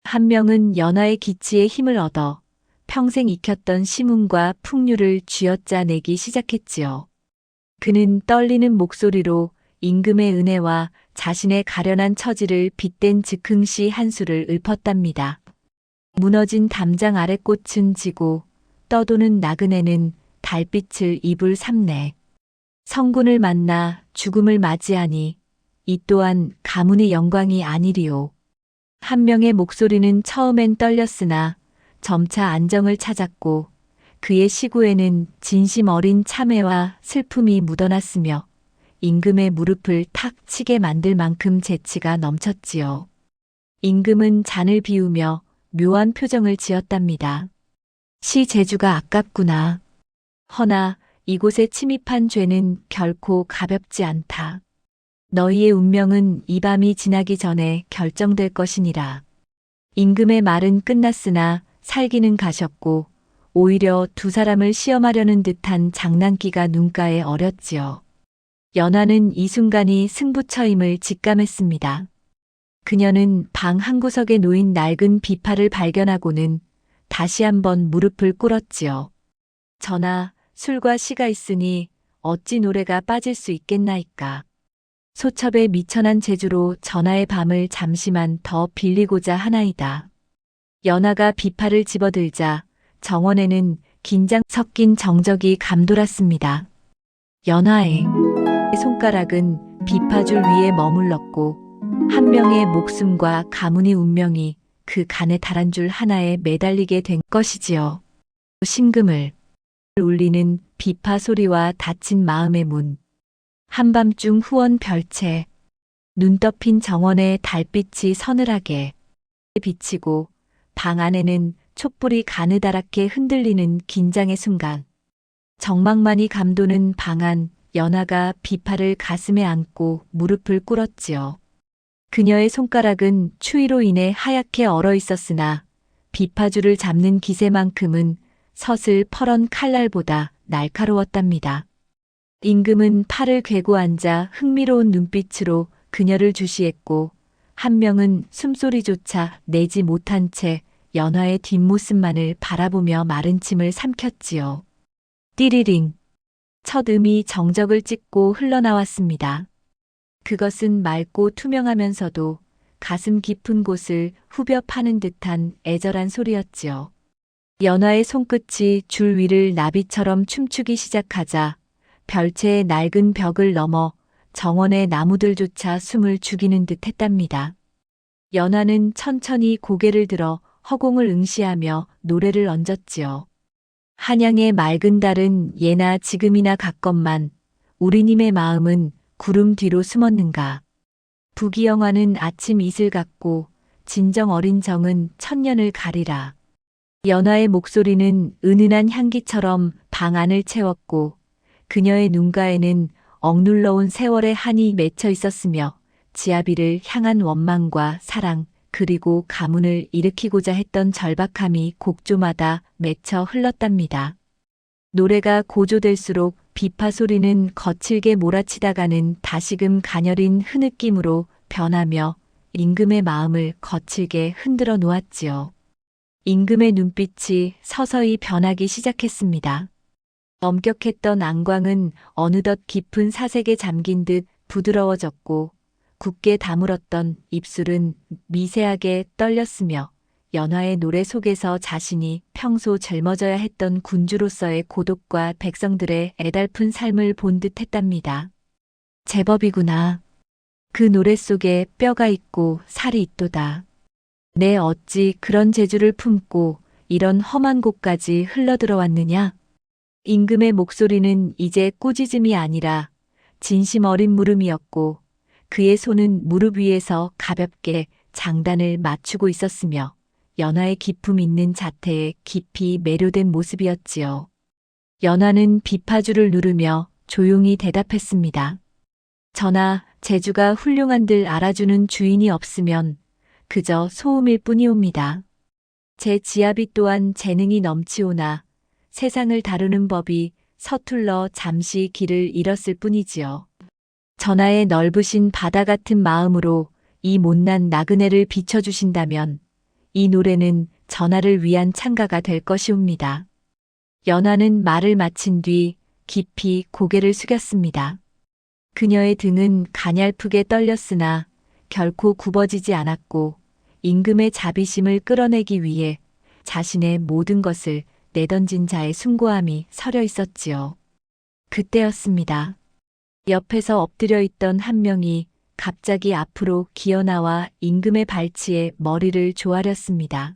한 명은 연하의 기치에 힘을 얻어 평생 익혔던 시문과 풍류를 쥐어짜내기 시작했지요. 그는 떨리는 목소리로 임금의 은혜와 자신의 가련한 처지를 빗댄 즉흥시 한 수를 읊었답니다. 무너진 담장 아래 꽃은 지고 떠도는 나그네는 달빛을 이불 삼네. 성군을 만나 죽음을 맞이하니 이 또한 가문의 영광이 아니리오. 한 명의 목소리는 처음엔 떨렸으나 점차 안정을 찾았고 그의 시구에는 진심 어린 참회와 슬픔이 묻어났으며 임금의 무릎을 탁 치게 만들 만큼 재치가 넘쳤지요. 임금은 잔을 비우며 묘한 표정을 지었답니다. 시 재주가 아깝구나. 허나 이곳에 침입한 죄는 결코 가볍지 않다. 너희의 운명은 이 밤이 지나기 전에 결정될 것이니라. 임금의 말은 끝났으나 살기는 가셨고 오히려 두 사람을 시험하려는 듯한 장난기가 눈가에 어렸지요. 연하는 이 순간이 승부처임을 직감했습니다. 그녀는 방 한구석에 놓인 낡은 비파를 발견하고는 다시 한번 무릎을 꿇었지요. 전하, 술과 시가 있으니 어찌 노래가 빠질 수 있겠나이까. 소첩의 미천한 재주로 전하의 밤을 잠시만 더 빌리고자 하나이다. 연하가 비파를 집어들자 정원에는 긴장 섞인 정적이 감돌았습니다. 연하의 손가락은 비파줄 위에 머물렀고 한 명의 목숨과 가문의 운명이 그 간에 달한 줄 하나에 매달리게 된 것이지요. 심금을 울리는 비파 소리와 닫힌 마음의 문. 한밤중 후원 별채. 눈 덮인 정원의 달빛이 서늘하게 비치고 방 안에는 촛불이 가느다랗게 흔들리는 긴장의 순간. 정막만이 감도는 방 안 연하가 비파를 가슴에 안고 무릎을 꿇었지요. 그녀의 손가락은 추위로 인해 하얗게 얼어 있었으나 비파주를 잡는 기세만큼은 서슬 퍼런 칼날보다 날카로웠답니다. 임금은 팔을 괴고 앉아 흥미로운 눈빛으로 그녀를 주시했고, 한 명은 숨소리조차 내지 못한 채 연화의 뒷모습만을 바라보며 마른 침을 삼켰지요. 띠리링. 첫 음이 정적을 찍고 흘러나왔습니다. 그것은 맑고 투명하면서도 가슴 깊은 곳을 후벼 파는 듯한 애절한 소리였지요. 연화의 손끝이 줄 위를 나비처럼 춤추기 시작하자 별채의 낡은 벽을 넘어 정원의 나무들조차 숨을 죽이는 듯 했답니다. 연화는 천천히 고개를 들어 허공을 응시하며 노래를 얹었지요. 한양의 맑은 달은 예나 지금이나 같건만 우리님의 마음은 구름 뒤로 숨었는가. 부귀영화는 아침 이슬 같고 진정 어린 정은 천년을 가리라. 연화의 목소리는 은은한 향기처럼 방 안을 채웠고 그녀의 눈가에는 억눌러온 세월의 한이 맺혀 있었으며 지아비를 향한 원망과 사랑 그리고 가문을 일으키고자 했던 절박함이 곡조마다 맺혀 흘렀답니다. 노래가 고조될수록 비파 소리는 거칠게 몰아치다가는 다시금 가녀린 흐느낌으로 변하며 임금의 마음을 거칠게 흔들어 놓았지요. 임금의 눈빛이 서서히 변하기 시작했습니다. 엄격했던 안광은 어느덧 깊은 사색에 잠긴 듯 부드러워졌고 굳게 다물었던 입술은 미세하게 떨렸으며 연화의 노래 속에서 자신이 평소 짊어져야 했던 군주로서의 고독과 백성들의 애달픈 삶을 본 듯했답니다. 제법이구나. 그 노래 속에 뼈가 있고 살이 있도다. 내 어찌 그런 재주를 품고 이런 험한 곳까지 흘러들어왔느냐? 임금의 목소리는 이제 꾸짖음이 아니라 진심 어린 물음이었고 그의 손은 무릎 위에서 가볍게 장단을 맞추고 있었으며 연화의 기품 있는 자태에 깊이 매료된 모습이었지요. 연화는 비파주를 누르며 조용히 대답했습니다. 전하, 재주가 훌륭한들 알아주는 주인이 없으면 그저 소음일 뿐이옵니다. 제 지아비 또한 재능이 넘치오나 세상을 다루는 법이 서툴러 잠시 길을 잃었을 뿐이지요. 전하의 넓으신 바다 같은 마음으로 이 못난 나그네를 비춰주신다면 이 노래는 전하를 위한 찬가가 될 것이옵니다. 연화는 말을 마친 뒤 깊이 고개를 숙였습니다. 그녀의 등은 가냘프게 떨렸으나 결코 굽어지지 않았고 임금의 자비심을 끌어내기 위해 자신의 모든 것을 내던진 자의 숭고함이 서려 있었지요. 그때였습니다. 옆에서 엎드려 있던 한 명이 갑자기 앞으로 기어나와 임금의 발치에 머리를 조아렸습니다.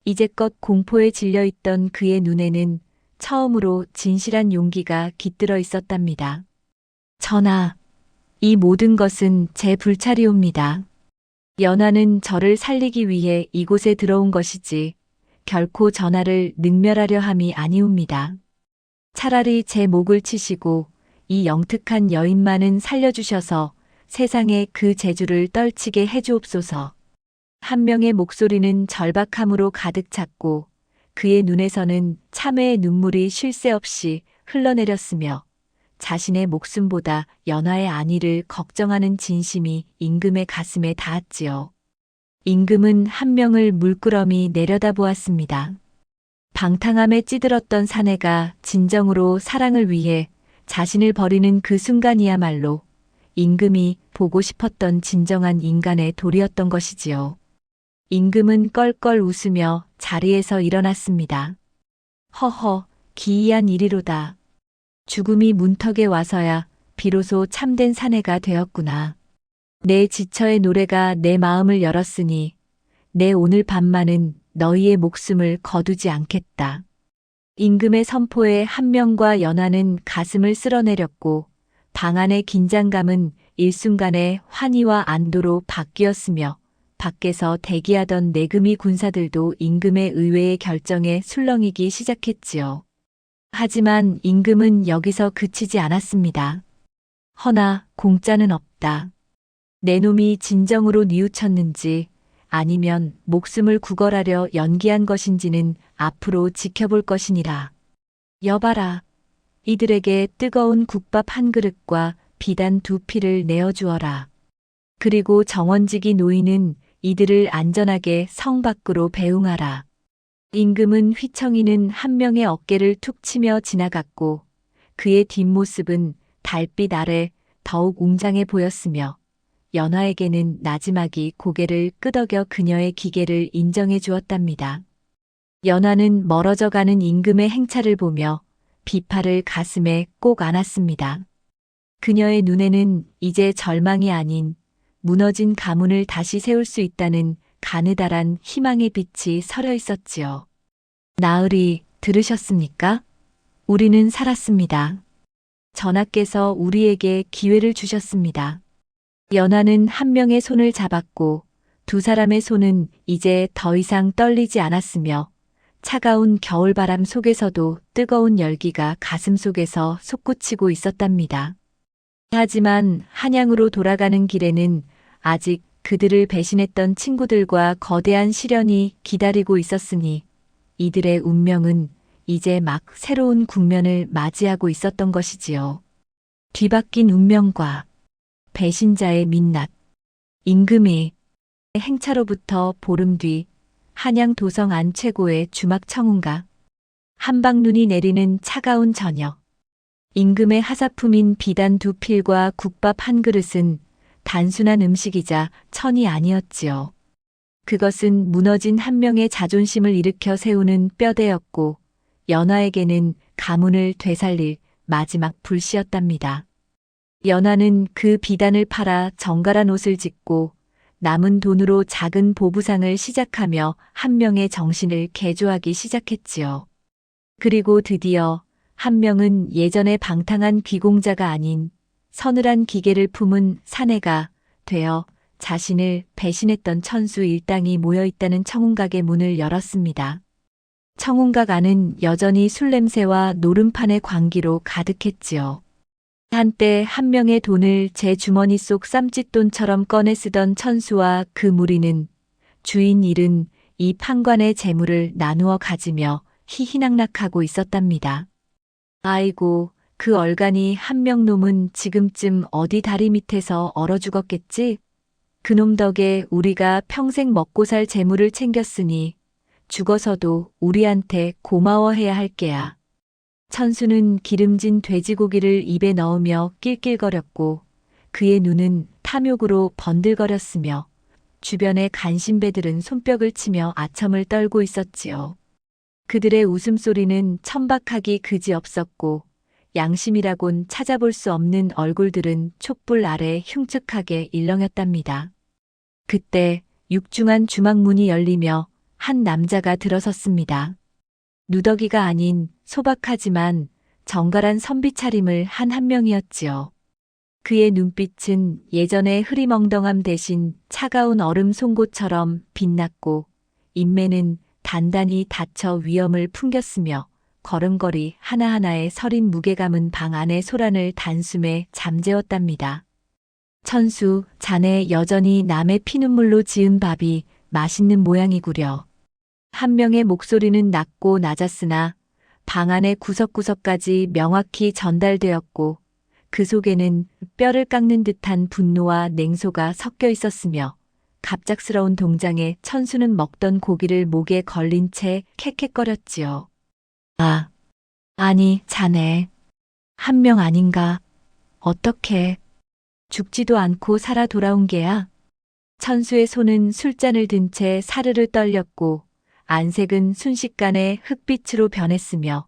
이제껏 공포에 질려 있던 그의 눈에는 처음으로 진실한 용기가 깃들어 있었답니다. 전하, 이 모든 것은 제 불찰이옵니다. 연화는 저를 살리기 위해 이곳에 들어온 것이지 결코 전하를 능멸하려 함이 아니옵니다. 차라리 제 목을 치시고 이 영특한 여인만은 살려주셔서 세상에 그 재주를 떨치게 해주옵소서. 한 명의 목소리는 절박함으로 가득 찼고 그의 눈에서는 참회의 눈물이 쉴 새 없이 흘러내렸으며 자신의 목숨보다 연화의 안위를 걱정하는 진심이 임금의 가슴에 닿았지요. 임금은 한 명을 물끄러미 내려다보았습니다. 방탕함에 찌들었던 사내가 진정으로 사랑을 위해 자신을 버리는 그 순간이야말로 임금이 보고 싶었던 진정한 인간의 도리였던 것이지요. 임금은 껄껄 웃으며 자리에서 일어났습니다. 허허, 기이한 일이로다. 죽음이 문턱에 와서야 비로소 참된 사내가 되었구나. 내 지처의 노래가 내 마음을 열었으니 내 오늘 밤만은 너희의 목숨을 거두지 않겠다. 임금의 선포에 한 명과 연화는 가슴을 쓸어내렸고 방 안의 긴장감은 일순간에 환희와 안도로 바뀌었으며 밖에서 대기하던 내금이 군사들도 임금의 의외의 결정에 술렁이기 시작했지요. 하지만 임금은 여기서 그치지 않았습니다. 허나 공짜는 없다. 내 놈이 진정으로 뉘우쳤는지 아니면 목숨을 구걸하려 연기한 것인지는 앞으로 지켜볼 것이니라. 여봐라. 이들에게 뜨거운 국밥 한 그릇과 비단 2필을 내어주어라. 그리고 정원지기 노인은 이들을 안전하게 성 밖으로 배웅하라. 임금은 휘청이는 한 명의 어깨를 툭 치며 지나갔고 그의 뒷모습은 달빛 아래 더욱 웅장해 보였으며 연화에게는 나지막이 고개를 끄덕여 그녀의 기계를 인정해 주었답니다. 연화는 멀어져 가는 임금의 행차를 보며 비파를 가슴에 꼭 안았습니다. 그녀의 눈에는 이제 절망이 아닌 무너진 가문을 다시 세울 수 있다는 가느다란 희망의 빛이 서려 있었지요. 나으리, 들으셨습니까? 우리는 살았습니다. 전하께서 우리에게 기회를 주셨습니다. 연화는 한 명의 손을 잡았고 두 사람의 손은 이제 더 이상 떨리지 않았으며 차가운 겨울바람 속에서도 뜨거운 열기가 가슴 속에서 솟구치고 있었답니다. 하지만 한양으로 돌아가는 길에는 아직 그들을 배신했던 친구들과 거대한 시련이 기다리고 있었으니 이들의 운명은 이제 막 새로운 국면을 맞이하고 있었던 것이지요. 뒤바뀐 운명과 배신자의 민낯. 임금이 행차로부터 보름 뒤 한양 도성 안 최고의 주막 청운가. 한방눈이 내리는 차가운 저녁. 임금의 하사품인 비단 2필과 국밥 한 그릇은 단순한 음식이자 천이 아니었지요. 그것은 무너진 한 명의 자존심을 일으켜 세우는 뼈대였고 연화에게는 가문을 되살릴 마지막 불씨였답니다. 연화는 그 비단을 팔아 정갈한 옷을 짓고 남은 돈으로 작은 보부상을 시작하며 한 명의 정신을 개조하기 시작했지요. 그리고 드디어 한 명은 예전의 방탕한 귀공자가 아닌 서늘한 기계를 품은 사내가 되어 자신을 배신했던 천수 일당이 모여있다는 청운각의 문을 열었습니다. 청운각 안은 여전히 술냄새와 노름판의 광기로 가득했지요. 한때 한 명의 돈을 제 주머니 속 쌈짓돈처럼 꺼내 쓰던 천수와 그 무리는 주인 잃은 이 판관의 재물을 나누어 가지며 희희낙낙하고 있었답니다. 아이고, 그 얼간이 한 명 놈은 지금쯤 어디 다리 밑에서 얼어 죽었겠지? 그놈 덕에 우리가 평생 먹고 살 재물을 챙겼으니 죽어서도 우리한테 고마워해야 할 게야. 천수는 기름진 돼지고기를 입에 넣으며 낄낄거렸고 그의 눈은 탐욕으로 번들거렸으며 주변의 간신배들은 손뼉을 치며 아첨을 떨고 있었지요. 그들의 웃음소리는 천박하기 그지없었고 양심이라곤 찾아볼 수 없는 얼굴들은 촛불 아래 흉측하게 일렁였답니다. 그때 육중한 주막문이 열리며 한 남자가 들어섰습니다. 누더기가 아닌 소박하지만 정갈한 선비 차림을 한 명이었지요. 그의 눈빛은 예전의 흐리멍덩함 대신 차가운 얼음 송곳처럼 빛났고 인매는 단단히 닫혀 위엄을 풍겼으며 걸음걸이 하나하나의 서린 무게감은 방 안의 소란을 단숨에 잠재웠답니다. 천수, 자네 여전히 남의 피눈물로 지은 밥이 맛있는 모양이구려. 한 명의 목소리는 낮고 낮았으나 방 안의 구석구석까지 명확히 전달되었고 그 속에는 뼈를 깎는 듯한 분노와 냉소가 섞여 있었으며 갑작스러운 동장에 천수는 먹던 고기를 목에 걸린 채 캑캑거렸지요. 아, 아니 자네 한 명 아닌가? 어떻게 죽지도 않고 살아 돌아온 게야? 천수의 손은 술잔을 든 채 사르르 떨렸고 안색은 순식간에 흑빛으로 변했으며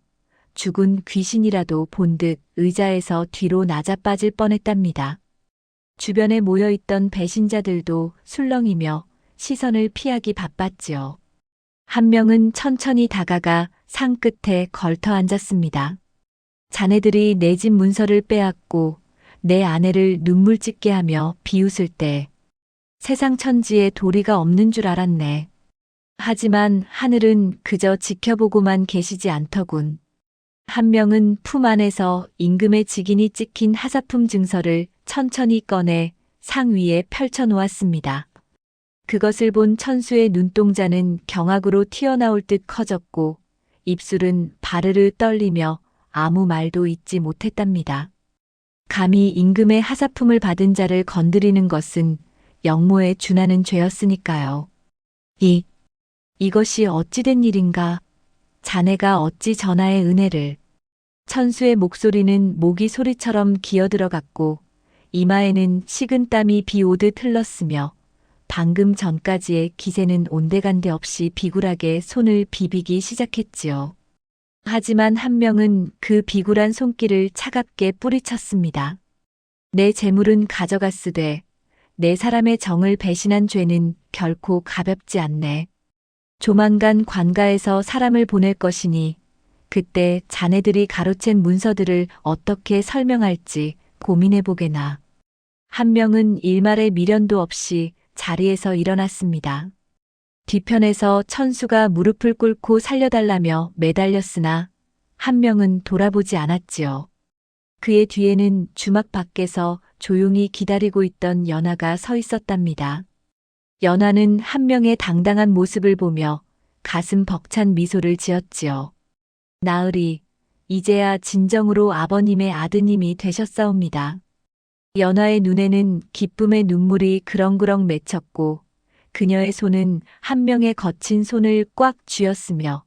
죽은 귀신이라도 본 듯 의자에서 뒤로 낮아빠질 뻔했답니다. 주변에 모여있던 배신자들도 술렁이며 시선을 피하기 바빴지요. 한 명은 천천히 다가가 상 끝에 걸터 앉았습니다. 자네들이 내 집 문서를 빼앗고 내 아내를 눈물 찢게 하며 비웃을 때 세상 천지에 도리가 없는 줄 알았네. 하지만 하늘은 그저 지켜보고만 계시지 않더군. 한 명은 품 안에서 임금의 직인이 찍힌 하사품 증서를 천천히 꺼내 상 위에 펼쳐 놓았습니다. 그것을 본 천수의 눈동자는 경악으로 튀어나올 듯 커졌고 입술은 바르르 떨리며 아무 말도 잇지 못했답니다. 감히 임금의 하사품을 받은 자를 건드리는 것은 영모에 준하는 죄였으니까요. 이것이 어찌된 일인가? 자네가 어찌 전하의 은혜를. 천수의 목소리는 모기 소리처럼 기어들어갔고 이마에는 식은 땀이 비 오듯 흘렀으며 방금 전까지의 기세는 온데간데 없이 비굴하게 손을 비비기 시작했지요. 하지만 한 명은 그 비굴한 손길을 차갑게 뿌리쳤습니다. 내 재물은 가져갔으되 내 사람의 정을 배신한 죄는 결코 가볍지 않네. 조만간 관가에서 사람을 보낼 것이니 그때 자네들이 가로챈 문서들을 어떻게 설명할지 고민해보게나. 한 명은 일말의 미련도 없이 자리에서 일어났습니다. 뒤편에서 천수가 무릎을 꿇고 살려달라며 매달렸으나 한 명은 돌아보지 않았지요. 그의 뒤에는 주막 밖에서 조용히 기다리고 있던 연하가 서 있었답니다. 연하는 한 명의 당당한 모습을 보며 가슴 벅찬 미소를 지었지요. 나으리, 이제야 진정으로 아버님의 아드님이 되셨사옵니다. 연하의 눈에는 기쁨의 눈물이 그렁그렁 맺혔고 그녀의 손은 한 명의 거친 손을 꽉 쥐었으며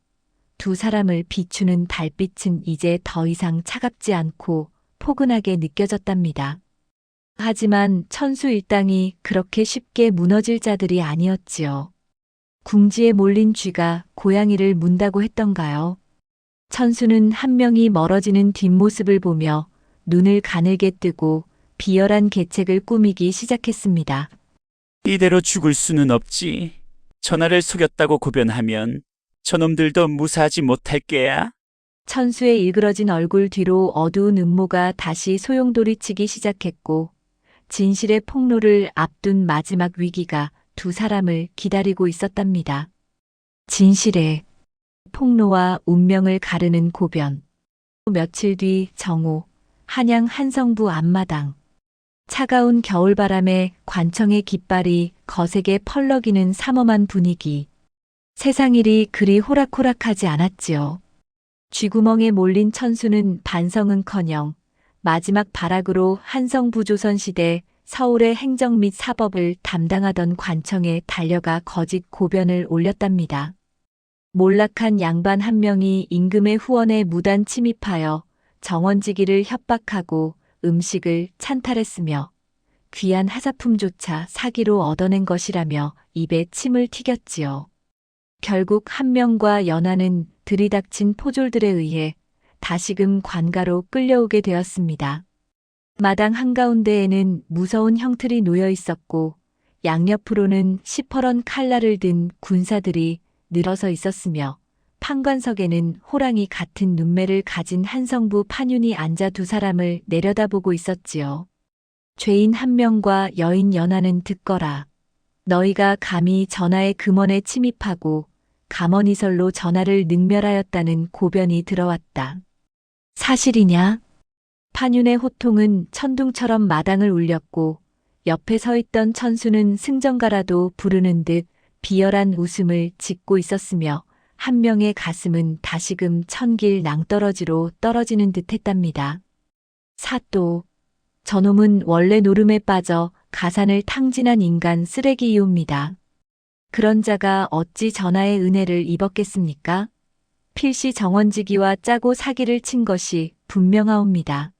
두 사람을 비추는 달빛은 이제 더 이상 차갑지 않고 포근하게 느껴졌답니다. 하지만 천수 일당이 그렇게 쉽게 무너질 자들이 아니었지요. 궁지에 몰린 쥐가 고양이를 문다고 했던가요? 천수는 한 명이 멀어지는 뒷모습을 보며 눈을 가늘게 뜨고 비열한 계책을 꾸미기 시작했습니다. 이대로 죽을 수는 없지. 전하를 속였다고 고변하면 저놈들도 무사하지 못할 게야. 천수의 일그러진 얼굴 뒤로 어두운 음모가 다시 소용돌이치기 시작했고 진실의 폭로를 앞둔 마지막 위기가 두 사람을 기다리고 있었답니다. 진실의 폭로와 운명을 가르는 고변. 며칠 뒤 정오, 한양 한성부 앞마당. 차가운 겨울바람에 관청의 깃발이 거세게 펄럭이는 삼엄한 분위기. 세상일이 그리 호락호락하지 않았지요. 쥐구멍에 몰린 천수는 반성은커녕 마지막 발악으로 한성부조선시대 서울의 행정 및 사법을 담당하던 관청에 달려가 거짓 고변을 올렸답니다. 몰락한 양반 한 명이 임금의 후원에 무단 침입하여 정원지기를 협박하고 음식을 찬탈했으며 귀한 하사품조차 사기로 얻어낸 것이라며 입에 침을 튀겼지요. 결국 한 명과 연하는 들이닥친 포졸들에 의해 다시금 관가로 끌려오게 되었습니다. 마당 한가운데에는 무서운 형틀이 놓여 있었고 양옆으로는 시퍼런 칼날을 든 군사들이 늘어서 있었으며 판관석에는 호랑이 같은 눈매를 가진 한성부 판윤이 앉아 두 사람을 내려다보고 있었지요. 죄인 한 명과 여인 연하는 듣거라. 너희가 감히 전하의 금원에 침입하고 감언이설로 전하를 능멸하였다는 고변이 들어왔다. 사실이냐? 판윤의 호통은 천둥처럼 마당을 울렸고 옆에 서 있던 천수는 승전가라도 부르는 듯 비열한 웃음을 짓고 있었으며 한 명의 가슴은 다시금 천길 낭떠러지로 떨어지는 듯 했답니다. 사또, 저놈은 원래 노름에 빠져 가산을 탕진한 인간 쓰레기이옵니다. 그런 자가 어찌 전하의 은혜를 입었겠습니까? 필시 정원지기와 짜고 사기를 친 것이 분명하옵니다.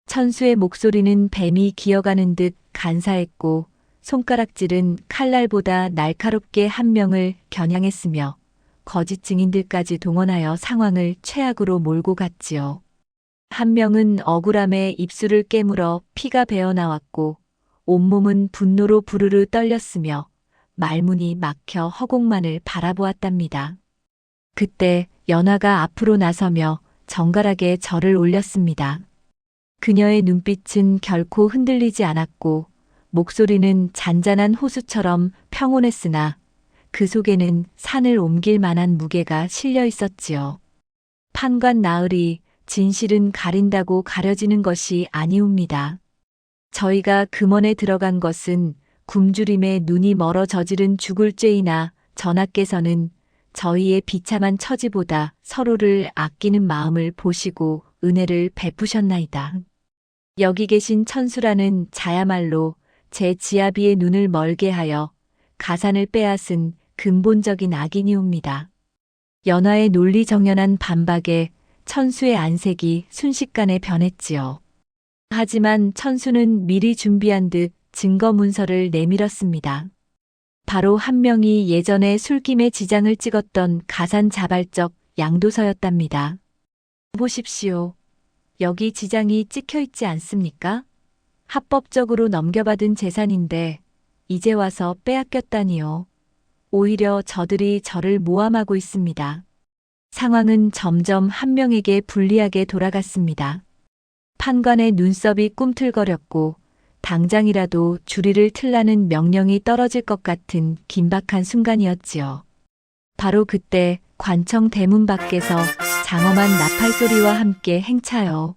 천수의 목소리는 뱀이 기어가는 듯 간사했고 손가락질은 칼날보다 날카롭게 한 명을 겨냥했으며 거짓 증인들까지 동원하여 상황을 최악으로 몰고 갔지요. 한 명은 억울함에 입술을 깨물어 피가 배어나왔고 온몸은 분노로 부르르 떨렸으며 말문이 막혀 허공만을 바라보았답니다. 그때 연하가 앞으로 나서며 정갈하게 절을 올렸습니다. 그녀의 눈빛은 결코 흔들리지 않았고 목소리는 잔잔한 호수처럼 평온했으나 그 속에는 산을 옮길 만한 무게가 실려 있었지요. 판관 나으리, 진실은 가린다고 가려지는 것이 아니옵니다. 저희가 금원에 들어간 것은 굶주림에 눈이 멀어 저지른 죽을 죄이나 전하께서는 저희의 비참한 처지보다 서로를 아끼는 마음을 보시고 은혜를 베푸셨나이다. 여기 계신 천수라는 자야말로 제 지아비의 눈을 멀게 하여 가산을 빼앗은 근본적인 악인이옵니다. 연하의 논리정연한 반박에 천수의 안색이 순식간에 변했지요. 하지만 천수는 미리 준비한 듯 증거 문서를 내밀었습니다. 바로 한 명이 예전에 술김에 지장을 찍었던 가산 자발적 양도서였답니다. 보십시오. 여기 지장이 찍혀 있지 않습니까? 합법적으로 넘겨받은 재산인데 이제 와서 빼앗겼다니요. 오히려 저들이 저를 모함하고 있습니다. 상황은 점점 한 명에게 불리하게 돌아갔습니다. 판관의 눈썹이 꿈틀거렸고 당장이라도 주리를 틀라는 명령이 떨어질 것 같은 긴박한 순간이었지요. 바로 그때 관청 대문 밖에서 장엄한 나팔 소리와 함께 행차요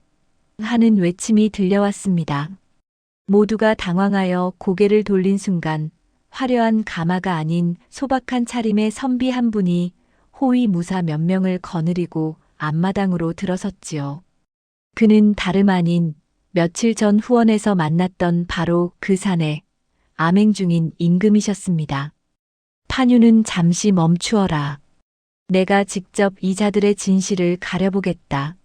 하는 외침이 들려왔습니다. 모두가 당황하여 고개를 돌린 순간 화려한 가마가 아닌 소박한 차림의 선비 한 분이 호위 무사 몇 명을 거느리고 앞마당으로 들어섰지요. 그는 다름 아닌 며칠 전 후원에서 만났던 바로 그 사내 암행 중인 임금이셨습니다. 판유는 잠시 멈추어라. 내가 직접 이 자들의 진실을 가려보겠다.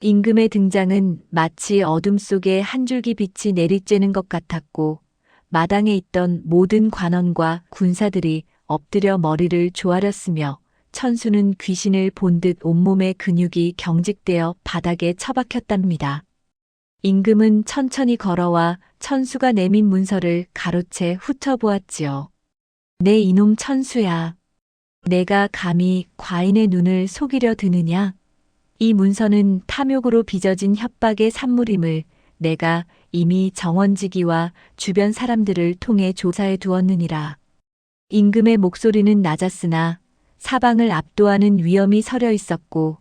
임금의 등장은 마치 어둠 속에 한 줄기 빛이 내리쬐는 것 같았고 마당에 있던 모든 관원과 군사들이 엎드려 머리를 조아렸으며 천수는 귀신을 본 듯 온몸의 근육이 경직되어 바닥에 처박혔답니다. 임금은 천천히 걸어와 천수가 내민 문서를 가로채 훑어보았지요. 내 이놈 천수야. 내가 감히 과인의 눈을 속이려 드느냐? 이 문서는 탐욕으로 빚어진 협박의 산물임을 내가 이미 정원지기와 주변 사람들을 통해 조사해 두었느니라. 임금의 목소리는 낮았으나 사방을 압도하는 위엄이 서려 있었고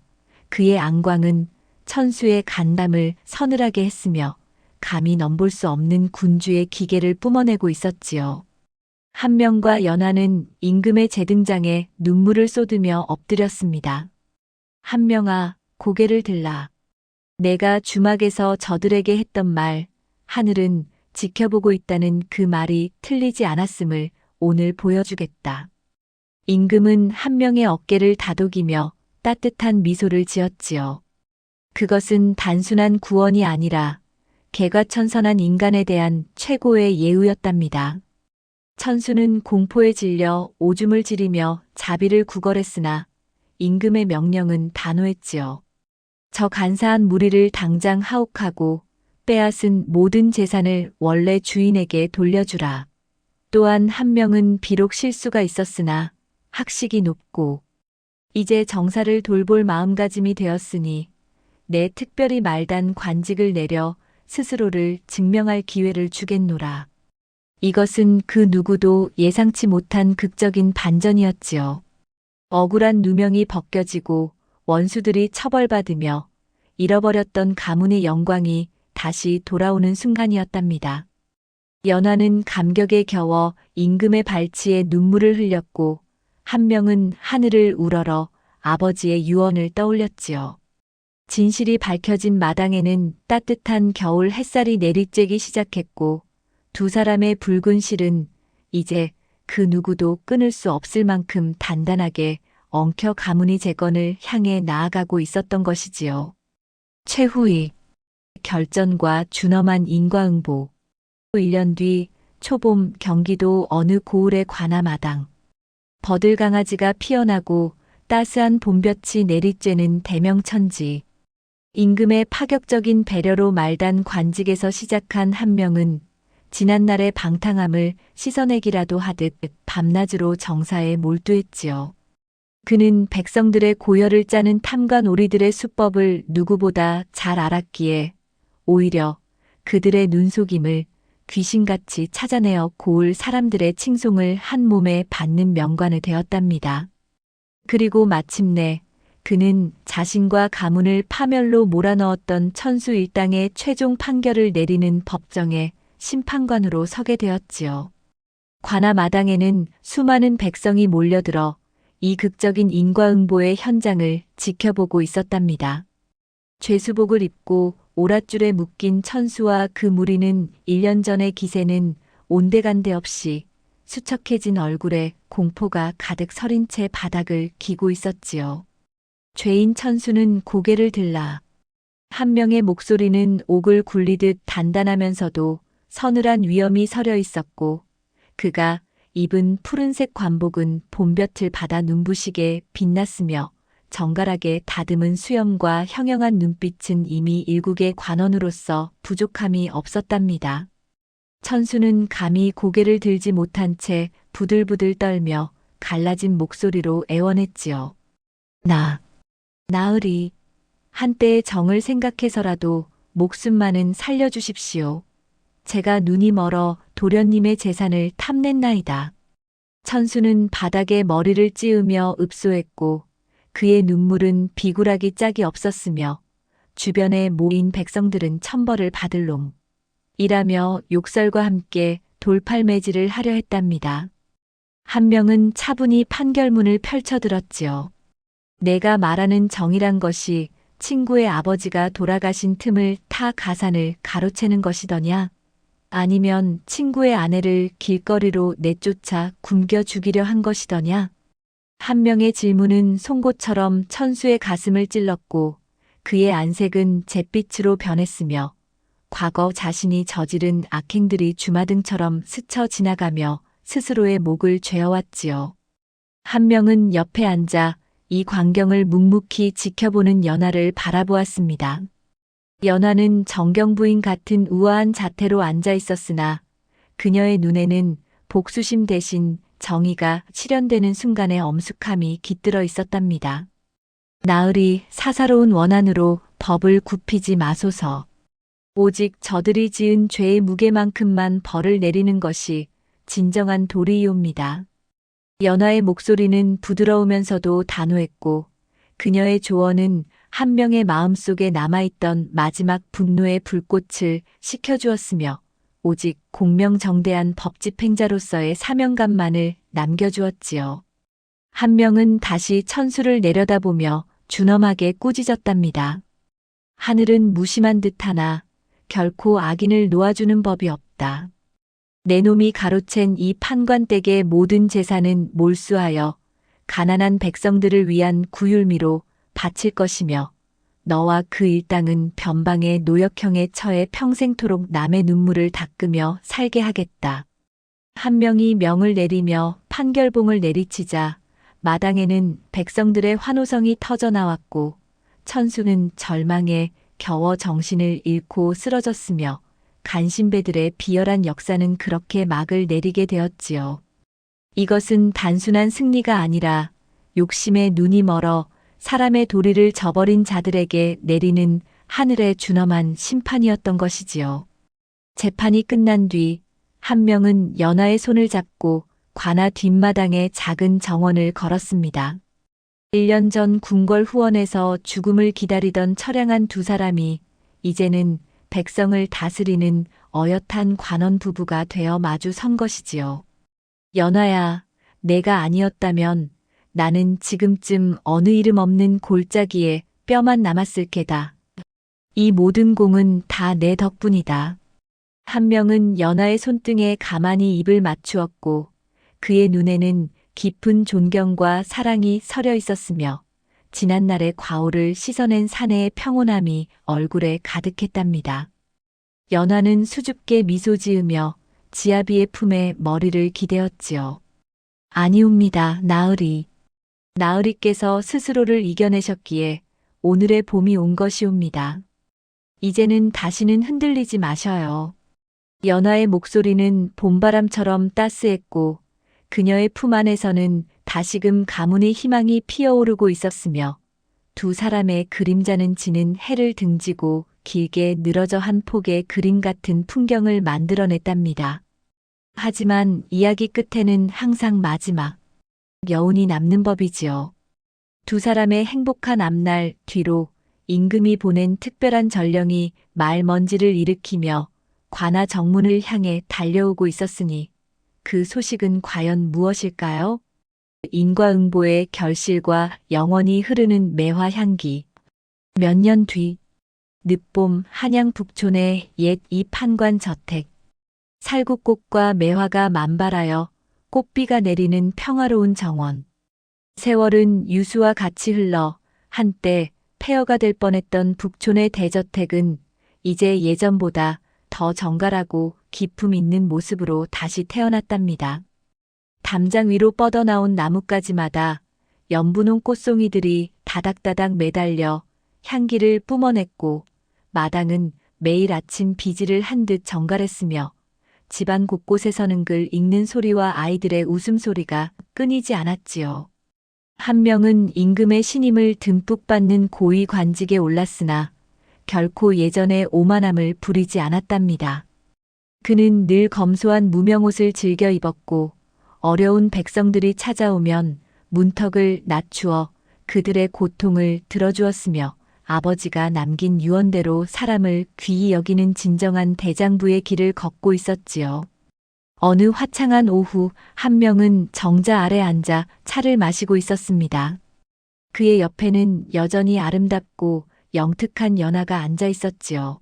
그의 안광은 천수의 간담을 서늘하게 했으며 감히 넘볼 수 없는 군주의 기계를 뿜어내고 있었지요. 한명과 연하는 임금의 재등장에 눈물을 쏟으며 엎드렸습니다. 한명아, 고개를 들라. 내가 주막에서 저들에게 했던 말, 하늘은 지켜보고 있다는 그 말이 틀리지 않았음을 오늘 보여주겠다. 임금은 한명의 어깨를 다독이며 따뜻한 미소를 지었지요. 그것은 단순한 구원이 아니라 개과천선한 인간에 대한 최고의 예우였답니다. 천수는 공포에 질려 오줌을 지리며 자비를 구걸했으나 임금의 명령은 단호했지요. 저 간사한 무리를 당장 하옥하고 빼앗은 모든 재산을 원래 주인에게 돌려주라. 또한 한 명은 비록 실수가 있었으나 학식이 높고 이제 정사를 돌볼 마음가짐이 되었으니 내 특별히 말단 관직을 내려 스스로를 증명할 기회를 주겠노라. 이것은 그 누구도 예상치 못한 극적인 반전이었지요. 억울한 누명이 벗겨지고 원수들이 처벌받으며 잃어버렸던 가문의 영광이 다시 돌아오는 순간이었답니다. 연하는 감격에 겨워 임금의 발치에 눈물을 흘렸고 한 명은 하늘을 우러러 아버지의 유언을 떠올렸지요. 진실이 밝혀진 마당에는 따뜻한 겨울 햇살이 내리쬐기 시작했고 두 사람의 붉은 실은 이제 그 누구도 끊을 수 없을 만큼 단단하게 엉켜 가문의 재건을 향해 나아가고 있었던 것이지요. 최후의 결전과 준엄한 인과응보. 1년 뒤 초봄 경기도 어느 고을의 관아마당. 버들강아지가 피어나고 따스한 봄볕이 내리쬐는 대명천지. 임금의 파격적인 배려로 말단 관직에서 시작한 한 명은 지난날의 방탕함을 씻어내기라도 하듯 밤낮으로 정사에 몰두했지요. 그는 백성들의 고열을 짜는 탐과 놀이들의 수법을 누구보다 잘 알았기에 오히려 그들의 눈속임을 귀신같이 찾아내어 고을 사람들의 칭송을 한 몸에 받는 명관이 되었답니다. 그리고 마침내 그는 자신과 가문을 파멸로 몰아넣었던 천수 일당의 최종 판결을 내리는 법정에 심판관으로 서게 되었지요. 관아 마당에는 수많은 백성이 몰려들어 이 극적인 인과응보의 현장을 지켜보고 있었답니다. 죄수복을 입고 오랏줄에 묶인 천수와 그 무리는 1년 전의 기세는 온데간데 없이 수척해진 얼굴에 공포가 가득 서린 채 바닥을 기고 있었지요. 죄인 천수는 고개를 들라. 한 명의 목소리는 옥을 굴리듯 단단하면서도 서늘한 위엄이 서려 있었고, 그가 입은 푸른색 관복은 봄볕을 받아 눈부시게 빛났으며 정갈하게 다듬은 수염과 형형한 눈빛은 이미 일국의 관원으로서 부족함이 없었답니다. 천수는 감히 고개를 들지 못한 채 부들부들 떨며 갈라진 목소리로 애원했지요. 나으리, 한때의 정을 생각해서라도 목숨만은 살려주십시오. 제가 눈이 멀어 도련님의 재산을 탐냈나이다. 천수는 바닥에 머리를 찌으며 읍소했고 그의 눈물은 비굴하기 짝이 없었으며 주변에 모인 백성들은 천벌을 받을 놈이라며 욕설과 함께 돌팔매질을 하려 했답니다. 한 명은 차분히 판결문을 펼쳐들었지요. 내가 말하는 정이란 것이 친구의 아버지가 돌아가신 틈을 타 가산을 가로채는 것이더냐? 아니면 친구의 아내를 길거리로 내쫓아 굶겨 죽이려 한 것이더냐? 한 명의 질문은 송곳처럼 천수의 가슴을 찔렀고 그의 안색은 잿빛으로 변했으며 과거 자신이 저지른 악행들이 주마등처럼 스쳐 지나가며 스스로의 목을 죄어왔지요. 한 명은 옆에 앉아 이 광경을 묵묵히 지켜보는 연하를 바라보았습니다. 연하는 정경부인 같은 우아한 자태로 앉아 있었으나 그녀의 눈에는 복수심 대신 정의가 실현되는 순간의 엄숙함이 깃들어 있었답니다. 나으리 사사로운 원한으로 법을 굽히지 마소서. 오직 저들이 지은 죄의 무게만큼만 벌을 내리는 것이 진정한 도리이옵니다. 연하의 목소리는 부드러우면서도 단호했고 그녀의 조언은 한 명의 마음속에 남아있던 마지막 분노의 불꽃을 식혀주었으며 오직 공명정대한 법집행자로서의 사명감만을 남겨주었지요. 한 명은 다시 천수를 내려다보며 준엄하게 꾸짖었답니다. 하늘은 무심한 듯하나 결코 악인을 놓아주는 법이 없다. 내 놈이 가로챈 이 판관댁의 모든 재산은 몰수하여 가난한 백성들을 위한 구휼미로 바칠 것이며 너와 그 일당은 변방의 노역형에 처해 평생토록 남의 눈물을 닦으며 살게 하겠다. 한 명이 명을 내리며 판결봉을 내리치자 마당에는 백성들의 환호성이 터져나왔고 천수는 절망에 겨워 정신을 잃고 쓰러졌으며 간신배들의 비열한 역사는 그렇게 막을 내리게 되었지요. 이것은 단순한 승리가 아니라 욕심에 눈이 멀어 사람의 도리를 저버린 자들에게 내리는 하늘의 준엄한 심판이었던 것이지요. 재판이 끝난 뒤 한 명은 연하의 손을 잡고 관아 뒷마당에 작은 정원을 걸었습니다. 1년 전 궁궐 후원에서 죽음을 기다리던 처량한 두 사람이 이제는 백성을 다스리는 어엿한 관원 부부가 되어 마주 선 것이지요. 연하야, 내가 아니었다면 나는 지금쯤 어느 이름 없는 골짜기에 뼈만 남았을 게다. 이 모든 공은 다 내 덕분이다. 한 명은 연하의 손등에 가만히 입을 맞추었고 그의 눈에는 깊은 존경과 사랑이 서려 있었으며 지난날의 과오를 씻어낸 사내의 평온함이 얼굴에 가득했답니다. 연하는 수줍게 미소 지으며 지아비의 품에 머리를 기대었지요. 아니옵니다, 나으리. 나으리께서 스스로를 이겨내셨기에 오늘의 봄이 온 것이옵니다. 이제는 다시는 흔들리지 마셔요. 연하의 목소리는 봄바람처럼 따스했고 그녀의 품 안에서는 다시금 가문의 희망이 피어오르고 있었으며 두 사람의 그림자는 지는 해를 등지고 길게 늘어져 한 폭의 그림 같은 풍경을 만들어냈답니다. 하지만 이야기 끝에는 항상 마지막 여운이 남는 법이지요. 두 사람의 행복한 앞날 뒤로 임금이 보낸 특별한 전령이 말먼지를 일으키며 관아 정문을 향해 달려오고 있었으니 그 소식은 과연 무엇일까요? 인과응보의 결실과 영원히 흐르는 매화 향기. 몇 년 뒤, 늦봄 한양 북촌의 옛 이 판관 저택. 살구꽃과 매화가 만발하여 꽃비가 내리는 평화로운 정원. 세월은 유수와 같이 흘러 한때 폐허가 될 뻔했던 북촌의 대저택은 이제 예전보다 더 정갈하고 기품 있는 모습으로 다시 태어났답니다. 담장 위로 뻗어나온 나뭇가지마다 연분홍 꽃송이들이 다닥다닥 매달려 향기를 뿜어냈고 마당은 매일 아침 비지를 한 듯 정갈했으며 집안 곳곳에서는 글 읽는 소리와 아이들의 웃음소리가 끊이지 않았지요. 한 명은 임금의 신임을 듬뿍 받는 고위 관직에 올랐으나 결코 예전의 오만함을 부리지 않았답니다. 그는 늘 검소한 무명옷을 즐겨 입었고 어려운 백성들이 찾아오면 문턱을 낮추어 그들의 고통을 들어주었으며 아버지가 남긴 유언대로 사람을 귀히 여기는 진정한 대장부의 길을 걷고 있었지요. 어느 화창한 오후 한 명은 정자 아래 앉아 차를 마시고 있었습니다. 그의 옆에는 여전히 아름답고 영특한 연하가 앉아 있었지요.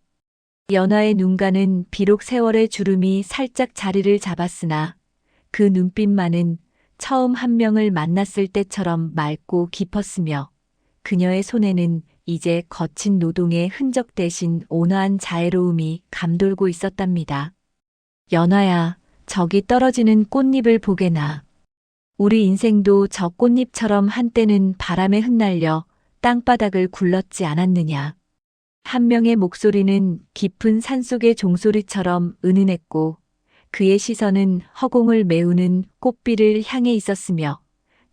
연하의 눈가는 비록 세월의 주름이 살짝 자리를 잡았으나 그 눈빛만은 처음 한 명을 만났을 때처럼 맑고 깊었으며 그녀의 손에는 이제 거친 노동의 흔적 대신 온화한 자애로움이 감돌고 있었답니다. 연하야, 저기 떨어지는 꽃잎을 보게나. 우리 인생도 저 꽃잎처럼 한때는 바람에 흩날려 땅바닥을 굴렀지 않았느냐. 한 명의 목소리는 깊은 산속의 종소리처럼 은은했고 그의 시선은 허공을 메우는 꽃비를 향해 있었으며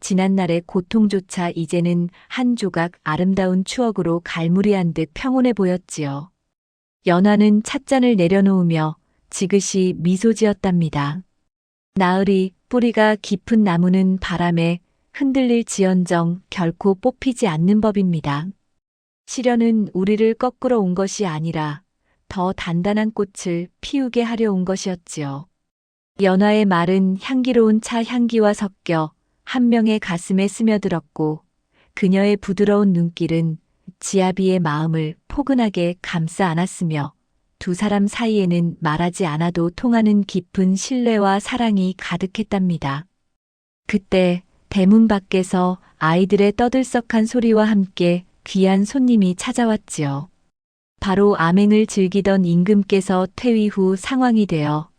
지난날의 고통조차 이제는 한 조각 아름다운 추억으로 갈무리한 듯 평온해 보였지요. 연하는 찻잔을 내려놓으며 지그시 미소 지었답니다. 나으리 뿌리가 깊은 나무는 바람에 흔들릴 지언정 결코 뽑히지 않는 법입니다. 시련은 우리를 꺾으러 온 것이 아니라 더 단단한 꽃을 피우게 하려 온 것이었지요. 연하의 말은 향기로운 차 향기와 섞여 한 명의 가슴에 스며들었고 그녀의 부드러운 눈길은 지아비의 마음을 포근하게 감싸 안았으며 두 사람 사이에는 말하지 않아도 통하는 깊은 신뢰와 사랑이 가득했답니다. 그때 대문 밖에서 아이들의 떠들썩한 소리와 함께 귀한 손님이 찾아왔지요. 바로 암행을 즐기던 임금께서 퇴위 후 상황이 되어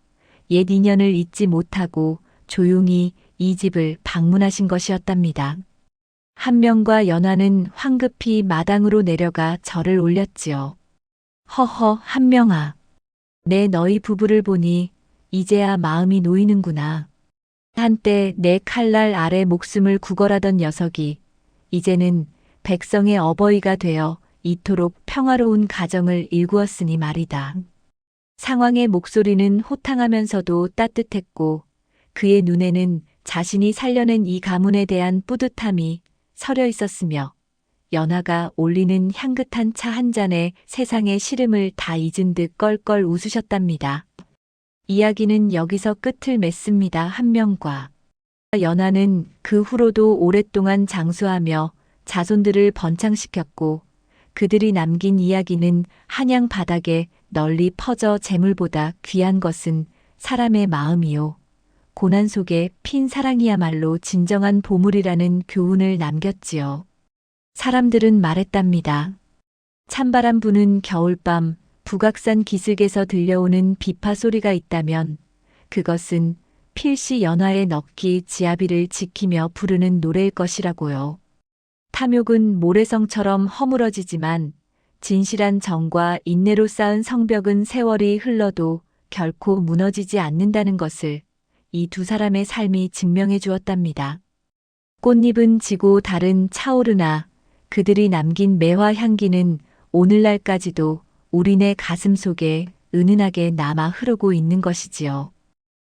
옛 인연을 잊지 못하고 조용히 이 집을 방문하신 것이었답니다. 한 명과 연하는 황급히 마당으로 내려가 절을 올렸지요. 허허, 한 명아. 내 너희 부부를 보니 이제야 마음이 놓이는구나. 한때 내 칼날 아래 목숨을 구걸하던 녀석이 이제는 백성의 어버이가 되어 이토록 평화로운 가정을 일구었으니 말이다. 상황의 목소리는 호탕하면서도 따뜻했고 그의 눈에는 자신이 살려낸 이 가문에 대한 뿌듯함이 서려 있었으며 연하가 올리는 향긋한 차 한 잔에 세상의 시름을 다 잊은 듯 껄껄 웃으셨답니다. 이야기는 여기서 끝을 맺습니다. 한 명과 연하는 그 후로도 오랫동안 장수하며 자손들을 번창시켰고 그들이 남긴 이야기는 한양 바닥에 널리 퍼져 재물보다 귀한 것은 사람의 마음이요. 고난 속에 핀 사랑이야말로 진정한 보물이라는 교훈을 남겼지요. 사람들은 말했답니다. 찬바람 부는 겨울밤 북악산 기슭에서 들려오는 비파 소리가 있다면 그것은 필시 연하의 넋기 지아비를 지키며 부르는 노래일 것이라고요. 탐욕은 모래성처럼 허물어지지만 진실한 정과 인내로 쌓은 성벽은 세월이 흘러도 결코 무너지지 않는다는 것을 이 두 사람의 삶이 증명해 주었답니다. 꽃잎은 지고 달은 차오르나 그들이 남긴 매화 향기는 오늘날까지도 우리네 가슴 속에 은은하게 남아 흐르고 있는 것이지요.